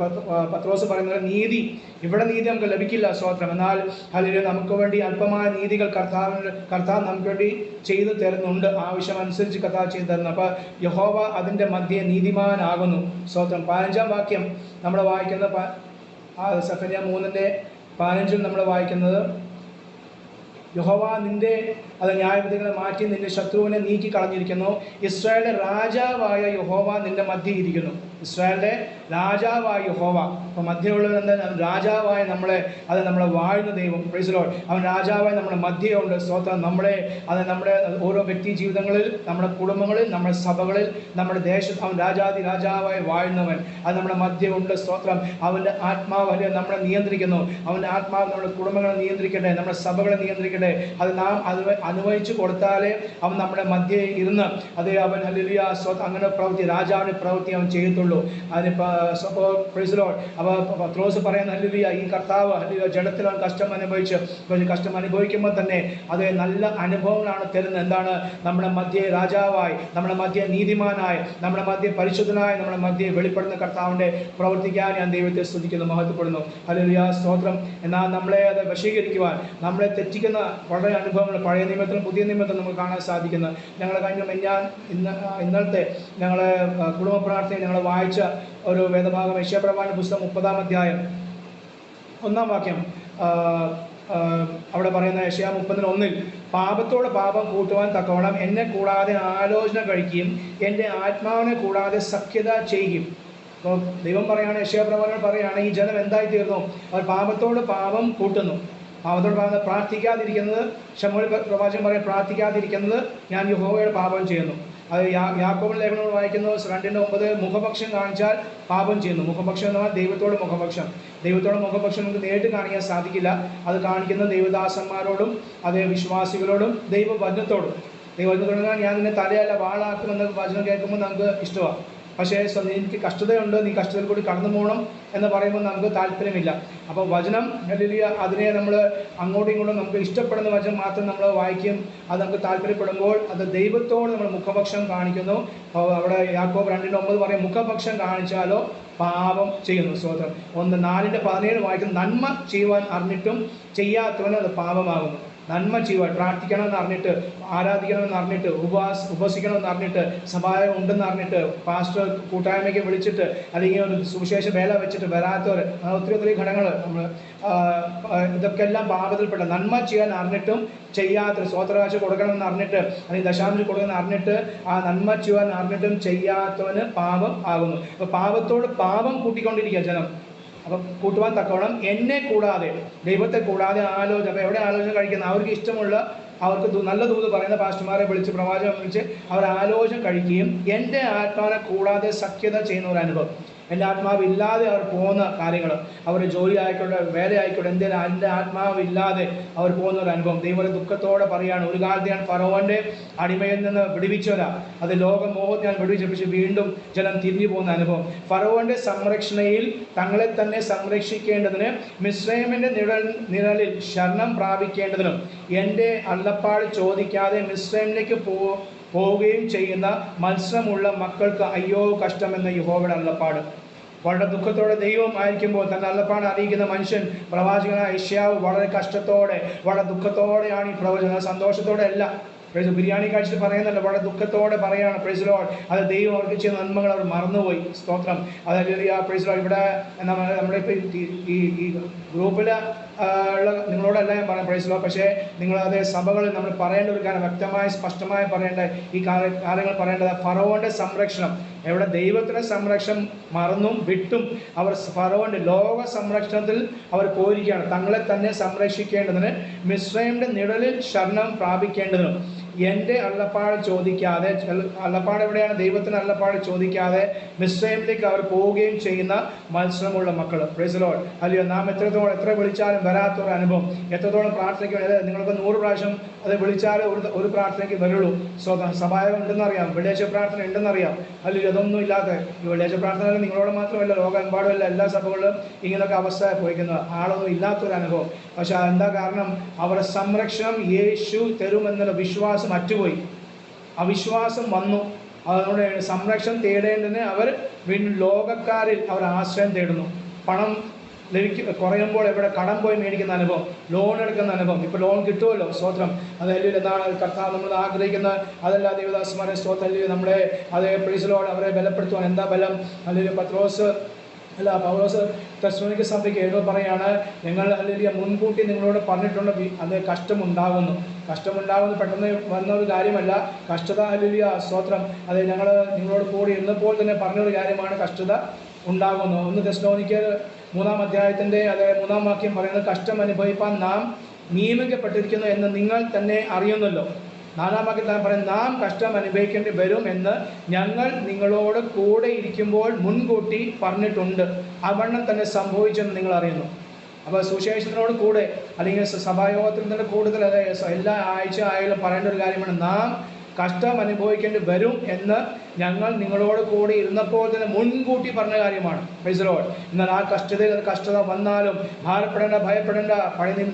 പത്രോസ് പറയുന്നത് നീതി. ഇവിടെ നീതി നമുക്ക് ലഭിക്കില്ല, സ്തോത്രം. എന്നാൽ ഹല്ലേലൂയ നമുക്ക് വേണ്ടി അല്പമായ നീതികൾ കർത്താവ് നമുക്ക് വേണ്ടി ചെയ്തു തരുന്നുണ്ട്. ആവശ്യമനുസരിച്ച് കർത്താവ് ചെയ്തു തരുന്നു. അപ്പോൾ യഹോവ അതിൻ്റെ മധ്യേ നീതിമാനാകുന്നു, സ്തോത്രം. 15-ാം വാക്യം നമ്മൾ വായിക്കുന്നത്, സെഫന്യ 3:15 നമ്മൾ വായിക്കുന്നത്, യഹോവ നിന്റെ ന്യായവിധികളെ മാറ്റി നിന്റെ ശത്രുവിനെ നീക്കി കളഞ്ഞിരിക്കുന്നു. ഇസ്രായേലിന്റെ രാജാവായ യഹോവ നിന്റെ മധ്യേ ഇരിക്കുന്നു. ഇസ്രായേലിന്റെ രാജാവായ യഹോവ. അപ്പോൾ മധ്യയുള്ളവൻ എന്താ? രാജാവായ നമ്മളെ വാഴുന്ന ദൈവം. Price the Lord. അവൻ രാജാവായി നമ്മുടെ മധ്യയുണ്ട്, സ്തോത്രം. നമ്മുടെ ഓരോ വ്യക്തി ജീവിതങ്ങളിൽ, നമ്മുടെ കുടുംബങ്ങളിൽ, നമ്മുടെ സഭകളിൽ, നമ്മുടെ ദേശത്ത് അവൻ രാജാവായി വാഴുന്നവൻ. അത് നമ്മുടെ മധ്യമുണ്ട്, സ്തോത്രം. അവൻ്റെ ആത്മാവ് നമ്മളെ നിയന്ത്രിക്കുന്നു. അവൻ്റെ ആത്മാവ് നമ്മുടെ കുടുംബങ്ങളെ നിയന്ത്രിക്കട്ടെ, നമ്മുടെ സഭകളെ നിയന്ത്രിക്കട്ടെ. അത് നാം അനുഭവിച്ചു കൊടുത്താലേ അവൻ നമ്മുടെ മധ്യേ ഇരുന്ന് അവൻ ഹല്ലേലൂയ അങ്ങനെ രാജാവിൻ്റെ പ്രവൃത്തി അവൻ ചെയ്യത്തുള്ളൂ. അതിനിപ്പോൾ പ്രൈസ് ദി ലോർഡ്. അപ്പോൾ പത്രോസ് പറയുന്ന ഹല്ലേലൂയ, ഈ കർത്താവ് ഹല്ലേലൂയ ജഡത്തിൽ അവൻ കഷ്ടം അനുഭവിക്കുമ്പോൾ തന്നെ അത് നല്ല അനുഭവങ്ങളാണ് തരുന്നത്. എന്താണ്? നമ്മുടെ മധ്യേ രാജാവായി, നമ്മുടെ മധ്യേ നീതിമാനായി, നമ്മുടെ മധ്യേ പരിശുദ്ധനായി, നമ്മുടെ മധ്യേ വെളിപ്പെടുന്ന കർത്താവിൻ്റെ പ്രവർത്തിക്കാൻ ഞാൻ ദൈവത്തെ സ്തുതിക്കുന്നു, മഹത്വപ്പെടുന്നു. ഹല്ലേലൂയ, സ്തോത്രം. എന്നാൽ നമ്മളെ അത് വശീകരിക്കുവാൻ, നമ്മളെ തെറ്റിക്കുന്ന വളരെ അനുഭവങ്ങൾ പഴയ നിയമത്തിലും പുതിയ നിയമത്തിലും നമുക്ക് കാണാൻ സാധിക്കുന്നത്. ഞങ്ങൾ ഇന്നലത്തെ ഞങ്ങളെ കുടുംബ പ്രാർത്ഥനയിൽ ഞങ്ങൾ വായിച്ച ഒരു വേദഭാഗം, യെശയ്യാപ്രവാചകന്റെ പുസ്തകം 30-ാം അധ്യായം 1-ാം വാക്യം. അവിടെ പറയുന്ന യെശയ്യാ 30:1, പാപത്തോട് പാപം കൂട്ടുവാൻ തക്കവണ്ണം എന്നെ കൂടാതെ ആലോചന കഴിക്കുകയും എൻ്റെ ആത്മാവിനെ കൂടാതെ സഖ്യത ചെയ്യുകയും. അപ്പോൾ ദൈവം പറയുകയാണ്, യെശയ്യാപ്രവാചകൻ പറയുകയാണ്, ഈ ജനം എന്തായി തീർന്നു? അവർ പാപത്തോട് പാപം കൂട്ടുന്നു. പാപത്തോട് പാപം പ്രാർത്ഥിക്കാതിരിക്കുന്നത്, ശമൂവേൽ പ്രവാചകൻ പറയും, പ്രാർത്ഥിക്കാതിരിക്കുന്നത് ഞാൻ യഹോവയുടെ പാപം ചെയ്യുന്നു. അത് യാക്കോബിന്റെ ലേഖനങ്ങൾ വായിക്കുന്നത് 2:9, മുഖപക്ഷം കാണിച്ചാൽ പാപം ചെയ്യുന്നു. മുഖപക്ഷം എന്ന് പറഞ്ഞാൽ ദൈവത്തോട് മുഖപക്ഷം നമുക്ക് നേരിട്ട് കാണിക്കാൻ സാധിക്കില്ല. അത് കാണിക്കുന്നത് ദൈവദാസന്മാരോടും അതേ വിശ്വാസികളോടും ദൈവവചനത്തോടും. ഞാൻ നിന്നെ തലയല്ല വാളാക്കുമെന്ന് വചനം കേൾക്കുമ്പോൾ നമുക്ക് ഇഷ്ടമാണ്. പക്ഷേ എനിക്ക് കഷ്ടതയുണ്ട്, നീ കഷ്ടതയിൽ കൂടി കടന്നു പോകണം എന്ന് പറയുമ്പോൾ നമുക്ക് താല്പര്യമില്ല. അപ്പോൾ വചനം ഹല്ലേലൂയ അതിനെ നമ്മൾ അങ്ങോട്ടും ഇങ്ങോട്ടും നമുക്ക് ഇഷ്ടപ്പെടുന്ന വചനം മാത്രം നമ്മൾ വായിക്കും. അത് നമുക്ക് താല്പര്യപ്പെടുമ്പോൾ അത് ദൈവത്തോട് നമ്മൾ മുഖപക്ഷം കാണിക്കുന്നു. അവിടെ യാക്കോബ് 2:9 പറയും, മുഖപക്ഷം കാണിച്ചാലോ പാപം ചെയ്യുന്നു. സ്തോത്രം. 4:17 വായിക്കുന്നു, നന്മ ചെയ്യുവാൻ അറിഞ്ഞിട്ടും ചെയ്യാത്തവന് അത് പാപമാകുന്നു. നന്മ ചെയ്യുവാൻ, പ്രാർത്ഥിക്കണമെന്ന് അറിഞ്ഞിട്ട്, ആരാധിക്കണമെന്ന് അറിഞ്ഞിട്ട്, ഉപവസിക്കണമെന്ന് അറിഞ്ഞിട്ട്, സഭായം ഉണ്ടെന്ന് അറിഞ്ഞിട്ട്, പാസ്റ്റർ കൂട്ടായ്മയ്ക്ക് വിളിച്ചിട്ട്, അല്ലെങ്കിൽ ഒരു സുവിശേഷ വേല വെച്ചിട്ട് വരാത്തവർ, ഒത്തിരി ഘടകങ്ങൾ നമ്മൾ ഇതൊക്കെ എല്ലാം പാപത്തിൽപ്പെട്ട. നന്മ ചെയ്യാൻ അറിഞ്ഞിട്ടും ചെയ്യാത്ത, സ്വോത്രകാശ കൊടുക്കണമെന്ന് അറിഞ്ഞിട്ട്, അല്ലെങ്കിൽ ദശാംശം കൊടുക്കണമെന്ന് അറിഞ്ഞിട്ട്, ആ നന്മ ചെയ്യാൻ അറിഞ്ഞിട്ടും ചെയ്യാത്തവന് പാപം ആകുന്നു. അപ്പോൾ പാപത്തോട് പാപം കൂട്ടിക്കൊണ്ടിരിക്കുക ജനം. അപ്പം കൂട്ടുവാൻ തക്കവണ്ണം എന്നെ കൂടാതെ, ദൈവത്തെ കൂടാതെ ആലോചന. അപ്പോൾ എവിടെ ആലോചന കഴിക്കുന്നത്? അവർക്ക് ഇഷ്ടമുള്ള, അവർക്ക് നല്ല ദൂത് പറയുന്ന പാസ്റ്റർമാരെ വിളിച്ച്, പ്രവാചകനെ വിളിച്ച് അവർ ആലോചന കഴിക്കുകയും എൻ്റെ ആത്മാവിനെ കൂടാതെ സഖ്യത ചെയ്യുന്ന ഒരു അനുഭവം. എൻ്റെ ആത്മാവില്ലാതെ അവർ പോകുന്ന കാര്യങ്ങൾ, അവരുടെ ജോലി ആയിക്കോട്ടെ, വേല ആയിക്കോട്ടെ, എന്തെങ്കിലും എൻ്റെ ആത്മാവില്ലാതെ അവർ പോകുന്ന ഒരു അനുഭവം ദൈവം ദുഃഖത്തോടെ പറയുകയാണ്. ഒരു കാലത്ത് ഞാൻ ഫറവോൻ്റെ അടിമയിൽ നിന്ന് വിടുവിച്ചവരാ, അത് ലോകമോഹം ഞാൻ വിടുവിച്ചു, പക്ഷെ വീണ്ടും ജനം തിരിഞ്ഞു പോകുന്ന അനുഭവം. ഫറവോൻ്റെ സംരക്ഷണയിൽ തങ്ങളെ തന്നെ സംരക്ഷിക്കേണ്ടതിന് മിസ്രൈമിൻ്റെ നിഴലിൽ ശരണം പ്രാപിക്കേണ്ടതിനും എൻ്റെ അള്ളപ്പാട് ചോദിക്കാതെ മിസ്രൈമിലേക്ക് പോവുകയും ചെയ്യുന്ന മത്സരമുള്ള മക്കൾക്ക് അയ്യോ കഷ്ടമെന്ന യഹോവയുടെ അള്ളപ്പാട്. വളരെ ദുഃഖത്തോടെ ദൈവം ആയിരിക്കുമ്പോൾ തന്റെ അള്ളപ്പാട് അറിയിക്കുന്ന മനുഷ്യൻ, പ്രവാചകനായ യെശയ്യാവ് വളരെ കഷ്ടത്തോടെ വളരെ ദുഃഖത്തോടെയാണ് ഈ പ്രവചനം, സന്തോഷത്തോടെ അല്ല. ബിരിയാണി കഴിച്ചിട്ട് പറയുന്നല്ല, വളരെ ദുഃഖത്തോടെ പറയാണ്. Praise Lord. അത് ദൈവം അവർക്ക് ചെയ്ത നന്മകൾ അവർ മറന്നുപോയി. സ്തോത്രം. അതായത് പ്രൈസ് ലോർഡ്. ഇവിടെ നമ്മുടെ ഇപ്പം ഈ ഗ്രൂപ്പിൽ ഉള്ള നിങ്ങളോടല്ല ഞാൻ പറയാം പ്രൈസ് ലോർഡ്, പക്ഷേ നിങ്ങളത് സഭകളിൽ നമ്മൾ പറയേണ്ട ഒരു കാര്യം, വ്യക്തമായി സ്പഷ്ടമായി പറയേണ്ട ഈ കാര്യങ്ങൾ പറയേണ്ടത്. ഫറവോന്റെ സംരക്ഷണം, എവിടെ ദൈവത്തിന്റെ സംരക്ഷണം മറന്നും വിട്ടും അവർ ഫറവോന്റെ ലോക സംരക്ഷണത്തിൽ അവർ പോയിരിക്കുകയാണ്. തങ്ങളെ തന്നെ സംരക്ഷിക്കേണ്ടതിന് മിസ്രൈമിന്റെ നിഴലിൽ ശരണം പ്രാപിക്കേണ്ടതിനും എൻ്റെ അള്ളപ്പാട് ചോദിക്കാതെ, അള്ളപ്പാട് എവിടെയാണ്? ദൈവത്തിന് അള്ളപ്പാട് ചോദിക്കാതെ മിസ്രൈമിലേക്ക് അവർ പോവുകയും ചെയ്യുന്ന മത്സരമുള്ള മക്കൾ. Praise Lord. അല്ലയോ, നാം എത്ര വിളിച്ചാലും വരാത്തൊരു അനുഭവം, എത്രത്തോളം പ്രാർത്ഥനയ്ക്ക് നിങ്ങൾക്ക് 100 പ്രാവശ്യം അത് വിളിച്ചാൽ ഒരു പ്രാർത്ഥനയ്ക്ക് വരുള്ളൂ. സഭായം ഉണ്ടെന്നറിയാം, വെള്ളിയാഴ്ച പ്രാർത്ഥന ഉണ്ടെന്നറിയാം. അല്ലെങ്കിൽ അതൊന്നും ഇല്ലാതെ ഈ വെള്ളിയാഴ്ച പ്രാർത്ഥന നിങ്ങളോട് മാത്രമല്ല, ലോകമെമ്പാടുമല്ല എല്ലാ സഭകളിലും ഇങ്ങനൊക്കെ അവസ്ഥ പോയിക്കുന്നത്, ആളൊന്നും ഇല്ലാത്തൊരു അനുഭവം. പക്ഷെ എന്താ കാരണം? അവരുടെ സംരക്ഷണം യേശു തരുമെന്നുള്ള വിശ്വാസം അറ്റുപോയി, അവിശ്വാസം വന്നു. അതുകൊണ്ട് സംരക്ഷണം തേടേണ്ടതിന് അവർ വീണ്ടും ലോകക്കാരിൽ അവർ ആശ്രയം തേടുന്നു. പണം കുറയുമ്പോൾ എവിടെ കടം പോയി മേടിക്കുന്ന അനുഭവം, ലോൺ എടുക്കുന്ന അനുഭവം. ഇപ്പോൾ ലോൺ കിട്ടുമല്ലോ, സ്തോത്രം. അതല്ലെങ്കിൽ എന്താണ് കർത്താവ് നമ്മൾ ആഗ്രഹിക്കുന്നത്? അതല്ല ദേവദാസന്മാരെ സ്തോത്രം, അല്ലെങ്കിൽ നമ്മളെ അതേ പ്രൈസിലോട് അവരെ ബലപ്പെടുത്തുവാൻ എന്താ ബലം? അല്ലെങ്കിൽ പൗലോസ് തെസ്സലോനിക്ക സഭയ്ക്ക് എഴുതി പറയാണ്, നിങ്ങൾ അല്ലെങ്കിൽ മുൻകൂട്ടി നിങ്ങളോട് പറഞ്ഞിട്ടുണ്ട് അത് കഷ്ടമുണ്ടാകുന്നു. പെട്ടെന്ന് വന്ന ഒരു കാര്യമല്ല കഷ്ടത. അല്ലെങ്കിൽ സ്തോത്രം. അത് ഞങ്ങൾ നിങ്ങളോട് കൂടി ഇന്നപ്പോൾ തന്നെ പറഞ്ഞൊരു കാര്യമാണ്, കഷ്ടത ഉണ്ടാകുന്നു. 1 തെസ്സലോനിക്കർ 3-ാം അധ്യായത്തിൻ്റെ 3-ാം വാക്യം പറയുന്നത്, കഷ്ടം അനുഭവിപ്പാൻ നാം നിയമിക്കപ്പെട്ടിരിക്കുന്നു എന്ന് നിങ്ങൾ തന്നെ അറിയുന്നല്ലോ. 4-ാം വാക്യത്തിൽ പറയുന്നത്, നാം കഷ്ടം അനുഭവിക്കേണ്ടി വരും എന്ന് ഞങ്ങൾ നിങ്ങളോട് കൂടെ ഇരിക്കുമ്പോൾ മുൻകൂട്ടി പറഞ്ഞിട്ടുണ്ട്, അവണ്ണം തന്നെ സംഭവിച്ചെന്ന് നിങ്ങൾ അറിയുന്നു. അപ്പോൾ സുവിശേഷത്തിനോട് കൂടെ അല്ലെങ്കിൽ സഭായോഗത്തിൽ നിന്ന് കൂടുതൽ എല്ലാ ആഴ്ച ആയാലും പറയേണ്ട ഒരു കാര്യമാണ്, നാം കഷ്ടം അനുഭവിക്കേണ്ടി വരും എന്ന് ഞങ്ങൾ നിങ്ങളോട് കൂടി ഇരുന്നപ്പോൾ തന്നെ മുൻകൂട്ടി പറഞ്ഞ കാര്യമാണ്. Price the Lord. എന്നാൽ ആ കഷ്ടത വന്നാലും ഭാരപ്പെടേണ്ട, ഭയപ്പെടേണ്ട.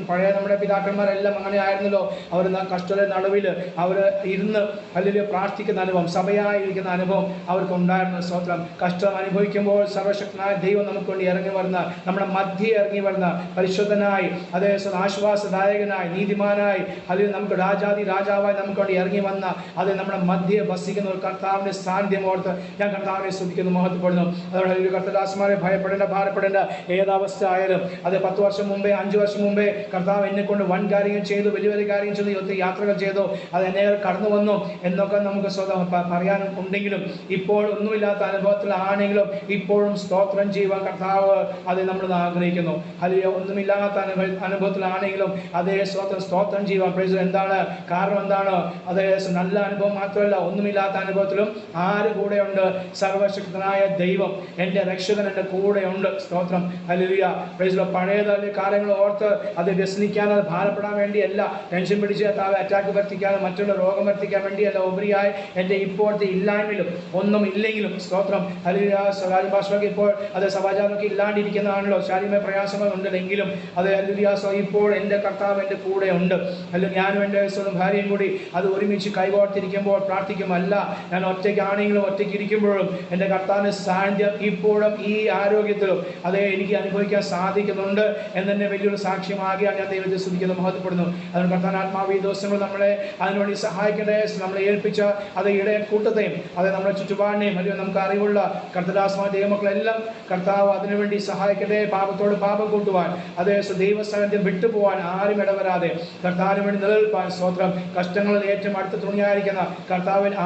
പഴയ നമ്മുടെ പിതാക്കന്മാരെല്ലാം അങ്ങനെ ആയിരുന്നല്ലോ. അവർ കഷ്ടത നടുവിൽ അവർ ഇരുന്ന് അല്ലെങ്കിൽ പ്രാർത്ഥിക്കുന്ന അനുഭവം, സഭയായിരിക്കുന്ന അനുഭവം അവർക്ക് ഉണ്ടായിരുന്ന. സ്തോത്രം. കഷ്ടം അനുഭവിക്കുമ്പോൾ സർവശക്തനായ ദൈവം നമുക്ക് വേണ്ടി ഇറങ്ങി വരുന്ന, നമ്മുടെ മധ്യേ ഇറങ്ങി വരുന്ന പരിശുദ്ധനായി, അതേ ആശ്വാസദായകനായി, നീതിമാനായി, അല്ലെങ്കിൽ നമുക്ക് രാജാവായി നമുക്ക് വേണ്ടി ഇറങ്ങി വന്ന, അത് നമ്മുടെ മധ്യേ വസിക്കുന്ന ഒരു കർത്താവിൻ്റെ സാന്നിധ്യം ഓർത്ത് ഞാൻ കർത്താവിനെ സ്തുതിക്കുന്നു, മഹത്വപ്പെടുന്നു. അതുകൊണ്ട് കർത്തദാസന്മാരെ ഭയപ്പെടേണ്ട, ഭാരപ്പെടേണ്ട. ഏതവസ്ഥ ആയാലും അത് 10 വർഷം മുമ്പേ 5 വർഷം മുമ്പേ കർത്താവ് എന്നെ കൊണ്ട് വൻ കാര്യങ്ങൾ ചെയ്തു, വലിയ വലിയ കാര്യം ചെയ്തു, ഒത്തിരി യാത്രകൾ ചെയ്തു, അത് എന്നെ കടന്നു വന്നു എന്നൊക്കെ നമുക്ക് പറയാനും ഉണ്ടെങ്കിലും, ഇപ്പോൾ ഒന്നുമില്ലാത്ത അനുഭവത്തിലാണെങ്കിലും ഇപ്പോഴും സ്തോത്രം ചെയ്യുവാൻ കർത്താവ് അത് നമ്മൾ ആഗ്രഹിക്കുന്നു. അല്ലെങ്കിൽ ഒന്നുമില്ലാത്ത അനുഭവത്തിലാണെങ്കിലും അതേ സ്തോത്രം ചെയ്യുവാൻ. പ്രൈസ്. എന്താണ് കാരണം? എന്താണ്? അതേ നല്ല അനുഭവം മാത്രമല്ല, ഒന്നുമില്ലാത്ത അനുഭവത്തിലും ആര് കൂടെയുണ്ട്? സർവശക്തനായ ദൈവം, എൻ്റെ രക്ഷകൻ എൻ്റെ കൂടെയുണ്ട്. സ്തോത്രം. ഹല്ലേലൂയ. പ്രൈസ്. പഴയതല്ലേ കാര്യങ്ങൾ ഓർത്ത് അത് വ്യസനിക്കാൻ, അത് ഭാരപ്പെടാൻ വേണ്ടിയല്ല, ടെൻഷൻ പിടിച്ച് അറ്റാക്ക് വർത്തിക്കാൻ, മറ്റുള്ള രോഗം വർത്തിക്കാൻ വേണ്ടിയല്ല, ഉപരിയായി എൻ്റെ ഇപ്പോഴത്തെ ഇല്ലായ്മയിലും ഒന്നും ഇല്ലെങ്കിലും സ്തോത്രം. ഹല്ലേലൂയ. രാജഭാഷയ്ക്ക് ഇപ്പോൾ അത് സമാജാനൊക്കെ ഇല്ലാണ്ടിരിക്കുന്നതാണല്ലോ, ശാരീരിക പ്രയാസങ്ങൾ ഉണ്ടെങ്കിലും അത് ഹല്ലേലൂയ ഇപ്പോൾ എൻ്റെ കർത്താവ് എൻ്റെ കൂടെ ഉണ്ട്. അല്ലെങ്കിൽ ഞാനും എൻ്റെ ഭാര്യയും കൂടി അത് ഒരുമിച്ച് കൈകോർത്തിരിക്കുമ്പോൾ പ്രാർത്ഥിക്കുമല്ല, ഞാൻ ഒറ്റയ്ക്കാണെങ്കിലും ഒറ്റയ്ക്കിരിക്കുമ്പോഴും എൻ്റെ കർത്താവിൻ്റെ സാന്നിധ്യം ഇപ്പോഴും ഈ ആരോഗ്യത്തിലും അതേ എനിക്ക് അനുഭവിക്കാൻ സാധിക്കുന്നുണ്ട് എന്നെ വലിയൊരു സാക്ഷ്യമാകിയാൽ ഞാൻ ദൈവത്തെ സ്തുതിക്കുന്നു, മഹത്വപ്പെടുന്നു. അതുകൊണ്ട് കർത്താവിൻ്റെ ആത്മാവ് ഈ ദിവസങ്ങൾ നമ്മളെ അതിനുവേണ്ടി സഹായിക്കട്ടെ. നമ്മളെ ഏൽപ്പിച്ച അത് ഇടയ കൂട്ടത്തെയും അത് നമ്മുടെ ചുറ്റുപാടിനെയും അല്ലെങ്കിൽ നമുക്ക് അറിവുള്ള കർത്തദാസമായ ദൈവമക്കളെല്ലാം കർത്താവ് അതിനുവേണ്ടി സഹായിക്കട്ടെ. പാപത്തോട് പാപം കൂട്ടുവാൻ, അതേ ദൈവസാന്നിധ്യം വിട്ടുപോകാൻ ആരും ഇടവരാതെ കർത്താവിന് വേണ്ടി നിലനിൽപ്പാൻ. സ്തോത്രം. കഷ്ടങ്ങളിൽ ഏറ്റവും അടുത്ത തുണിയായിരിക്കുന്ന കർത്താവിന്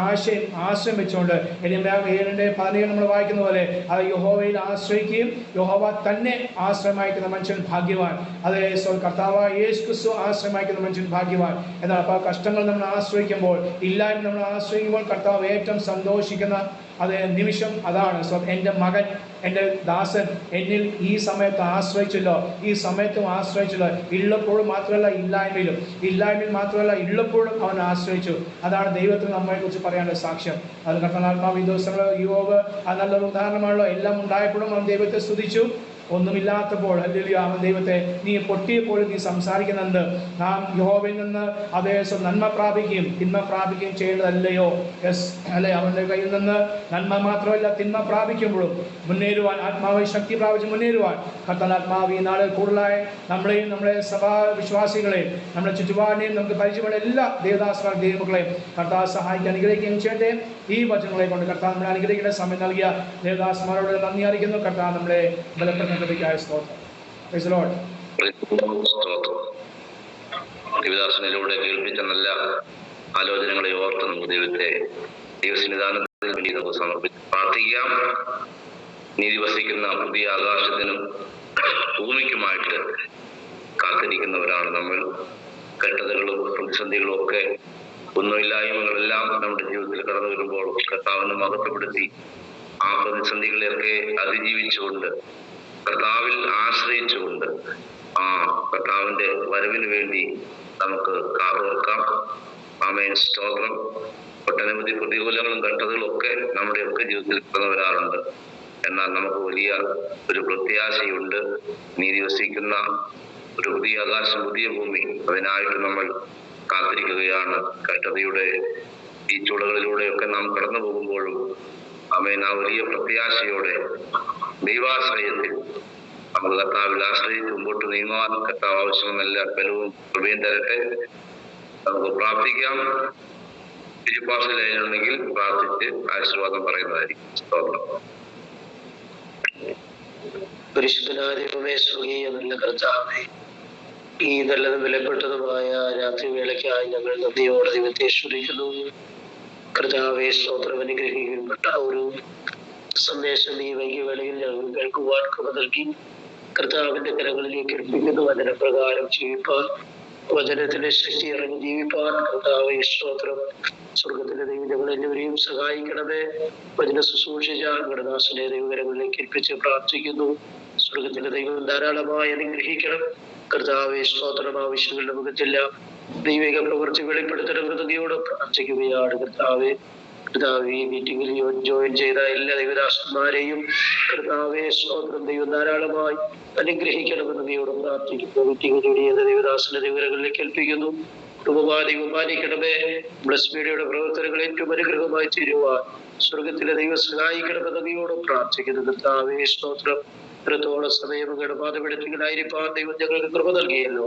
ആശ്രയം വെച്ചുകൊണ്ട് 7:17 നമ്മൾ വായിക്കുന്ന പോലെ അത് യഹോവയിൽ ആശ്രയിക്കുകയും യഹോവ തന്നെ ആശ്രയമായിരിക്കുന്ന മനുഷ്യൻ ഭാഗ്യവാൻ. അതേ കർത്താവായ യേശു ക്രിസ്തു ആശ്രയമായിരിക്കുന്ന മനുഷ്യൻ ഭാഗ്യവാൻ. എന്നാൽ അപ്പോൾ കഷ്ടങ്ങൾ നമ്മൾ ആശ്രയിക്കുമ്പോൾ, ഇല്ലായ്മ നമ്മൾ ആശ്രയിക്കുമ്പോൾ കർത്താവ് ഏറ്റവും സന്തോഷിക്കുന്ന അതേ നിമിഷം അതാണ്. എൻ്റെ മകൻ, എൻ്റെ ദാസൻ എന്നിൽ ഈ സമയത്ത് ആശ്രയിച്ചല്ലോ, ഈ സമയത്തും ആശ്രയിച്ചല്ലോ. ഉള്ളപ്പോഴും മാത്രമല്ല ഇല്ലായ്മയിലും, ഇല്ലായ്മയിൽ മാത്രമല്ല ഉള്ളപ്പോഴും അവൻ ആശ്രയിച്ചു. അതാണ് ദൈവത്തിന് നമ്മളെക്കുറിച്ച് പറയാനുള്ള സാക്ഷ്യം. അത് കർത്താത്മാവ് ഈ ദിവസങ്ങൾ യോബ് അത് നല്ലൊരു ഉദാഹരണമാണല്ലോ. എല്ലാം ഉണ്ടായപ്പോഴും അവൻ ദൈവത്തെ സ്തുതിച്ചു. ഒന്നുമില്ലാത്തപ്പോൾ ഹല്ലേലൂയ അവൻ ദൈവത്തെ, നീ പൊട്ടിയപ്പോൾ നീ സംസാരിക്കുന്നുണ്ട്. നാം യഹോവയിൽ നിന്ന് അതേ നന്മ പ്രാപിക്കുകയും തിന്മ പ്രാപിക്കുകയും ചെയ്യേണ്ടതല്ലയോ? യെസ് അല്ലെ, അവൻ്റെ കയ്യിൽ നിന്ന് നന്മ മാത്രമല്ല തിന്മ പ്രാപിക്കുമ്പോഴും മുന്നേറുവാൻ, ആത്മാവ് ശക്തി പ്രാപിച്ച് മുന്നേറുവാൻ കർത്താത്മാവ് ഈ നാളിൽ കൂടുതലായി നമ്മളെയും നമ്മുടെ സഭാ വിശ്വാസികളെയും നമ്മുടെ ചുറ്റുപാടിനെയും നമുക്ക് പരിചയമുള്ള എല്ലാ ദേവദാസ ദൈവങ്ങളെയും കർത്താവ് സഹായിക്കാൻ അനുഗ്രഹിക്കുകയും ചെയ്യട്ടെ. ഈ വചനങ്ങളെ കൊണ്ട് കർത്താവ് നമ്മളെ അനുഗ്രഹിക്കേണ്ട സമയം നൽകിയ ദേവദാസന്മാരോട് നന്ദി അറിയിക്കുന്നു. കർത്താവ് നമ്മളെ ബലപ്പെടുന്ന ദേവദാസനിലൂടെ കേൾപ്പിച്ച നല്ല ആലോചനകളെ ഓർത്ത് നമുക്ക് ദൈവത്തെ ദൈവസന്നിധാനത്തിന് വേണ്ടി നമുക്ക് സമർപ്പിച്ച് പ്രാർത്ഥിക്കാം. നീതി വസിക്കുന്ന പുതിയ ആകാശത്തിനും ഭൂമിക്കുമായിട്ട് കാത്തിരിക്കുന്നവരാണ് നമ്മൾ. കെട്ടതകളും പ്രതിസന്ധികളും ഒക്കെ ഒന്നുമില്ലായ്മകളെല്ലാം നമ്മുടെ ജീവിതത്തിൽ കടന്നു വരുമ്പോൾ കർത്താവിനെ മഹത്വപ്പെടുത്തി ആ പ്രതിസന്ധികളെയൊക്കെ അതിജീവിച്ചുകൊണ്ട് കർത്താവിൽ ആശ്രയിച്ചുകൊണ്ട് ആ കർത്താവിന്റെ വരവിന് വേണ്ടി നമുക്ക് കാതോർക്കാം. ആമേൻ, സ്തോത്രം. ഒട്ടനവധി പ്രതികൂലങ്ങളും കഷ്ടതകളും ഒക്കെ നമ്മുടെയൊക്കെ ജീവിതത്തിൽ കടന്നു വരാറുണ്ട്. എന്നാൽ നമുക്ക് വലിയ ഒരു പ്രത്യാശയുണ്ട്. നീതി വസിക്കുന്ന ഒരു പുതിയ ആകാശം, പുതിയ ഭൂമി, അതിനായിട്ട് നമ്മൾ കാത്തിരിക്കുകയാണ്. കഷ്ടതയുടെ ഈ ചുളകളിലൂടെയൊക്കെ നാം കടന്നു പോകുമ്പോഴും ആമേൻ, ആ വലിയ പ്രത്യാശയോടെ ദൈവാശ്രയത്തിൽ നമുക്ക് കർത്താവിൽ ആശ്രയിച്ച് മുമ്പോട്ട് നീങ്ങുവാൻ കർത്താവ് ആവശ്യമെന്നല്ല ബലവും കൃപയും തരട്ടെ. നമുക്ക് പ്രാർത്ഥിക്കാം. തിരുപ്പാസിലുണ്ടെങ്കിൽ പ്രാർത്ഥിച്ച് ആശീർവാദം പറയുന്നതായിരിക്കും. സ്തോത്രം. പരിശുദ്ധനായ ദൈവമേ, സ്വർഗീയ നല്ല കർത്താവേ, ഈ നല്ലതും വിലപ്പെട്ടതുമായ രാത്രി വേളയ്ക്കായി ഞങ്ങൾ നന്ദിയോടെ ദൈവത്തെ സ്തുതിക്കുന്നു. കർത്താവേ, സ്തോത്രം. അനുഗ്രഹിക്കപ്പെട്ട ഒരു സന്ദേശം ഈ വൈകിയ വേളയിൽ ഞങ്ങൾ കേൾക്കുവാൻ കൃപ നൽകി. കർത്താവിന്റെ കരങ്ങളിലേക്ക് ഏൽപ്പിക്കുന്നു. വചനപ്രകാരം ജീവിപ്പാൻ, വചനത്തിന്റെ ശക്തി ഇറങ്ങി ജീവിപ്പാൻ കർത്താവേ സ്തോത്രം. സ്വർഗത്തിലെ ദൈവം ഞങ്ങളെല്ലാവരെയും സഹായിക്കണമേ. വചന ശുശ്രൂഷിച്ച ഗണദാസനെ ദൈവകരങ്ങളിലേക്ക് ഏൽപ്പിച്ച് പ്രാർത്ഥിക്കുന്നു. സ്വർഗത്തിലെ ദൈവം ധാരാളമായി അനുഗ്രഹിക്കണം. കർത്താവേ സ്തോത്രം. ആവശ്യങ്ങളുടെ മുഖത്തെല്ലാം ദൈവിക പ്രവൃത്തി വെളിപ്പെടുത്തണമെന്നതിയോട് പ്രാർത്ഥിക്കുകയാണ്. കർത്താവേ ഈ മീറ്റിംഗിൽ ജോയിൻ ചെയ്ത എല്ലാ ദൈവദാസന്മാരെയും കർത്താവേ സ്തോത്രം ദൈവം ധാരാളമായി അനുഗ്രഹിക്കണമെന്ന് ദൈവോട് പ്രാർത്ഥിക്കുന്നു. മീറ്റിംഗിലൂടെ ദൈവദാസന്റെ ദൈവകരങ്ങളിലേക്ക് ഏൽപ്പിക്കുന്നു. ദൈവം പാലിക്കണമേ. ബ്ലസ് മീഡിയയുടെ പ്രവർത്തനങ്ങൾ ഏറ്റവും അനുഗ്രഹമായി തീരുവാൻ സ്വർഗത്തിലെ ദൈവം സഹായിക്കണമെന്ന് ദൈവോട് പ്രാർത്ഥിക്കുന്നു. കർത്താവേ സ്തോത്രം. ഇത്രത്തോളം സമയം പാതപെടുത്തികളായിരിക്കാൻ ദൈവം ഞങ്ങൾക്ക് കൃപ നൽകിയല്ലോ.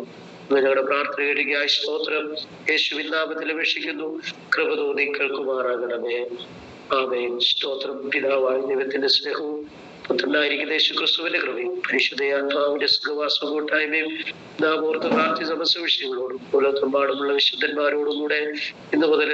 ഞങ്ങളുടെ പ്രാർത്ഥന കേൾക്കുകയായി സ്തോത്രം. യേശുവിൻ നാമത്തിൽ അപേക്ഷിക്കുന്നു. കൃപ തോന്നി കേൾക്കുമാറാകണമേ. ആമേൻ. സ്തോത്രം. പിതാവായ ദൈവത്തിന്റെ സ്നേഹവും പുത്രനായിരിക്കുന്ന യേശു ക്രിസ്തുവിന്റെ കൃപയും പരിശുദ്ധയാത്മാവിന്റെ സുഖവാസവും കൂട്ടായ്മയും നാം ഓർത്ത് പ്രാർത്ഥി സമസ്ത വിഷയങ്ങളോടും ലോകത്തെമ്പാടുമുള്ള വിശുദ്ധന്മാരോടും കൂടെ ഇന്ന് മുതൽ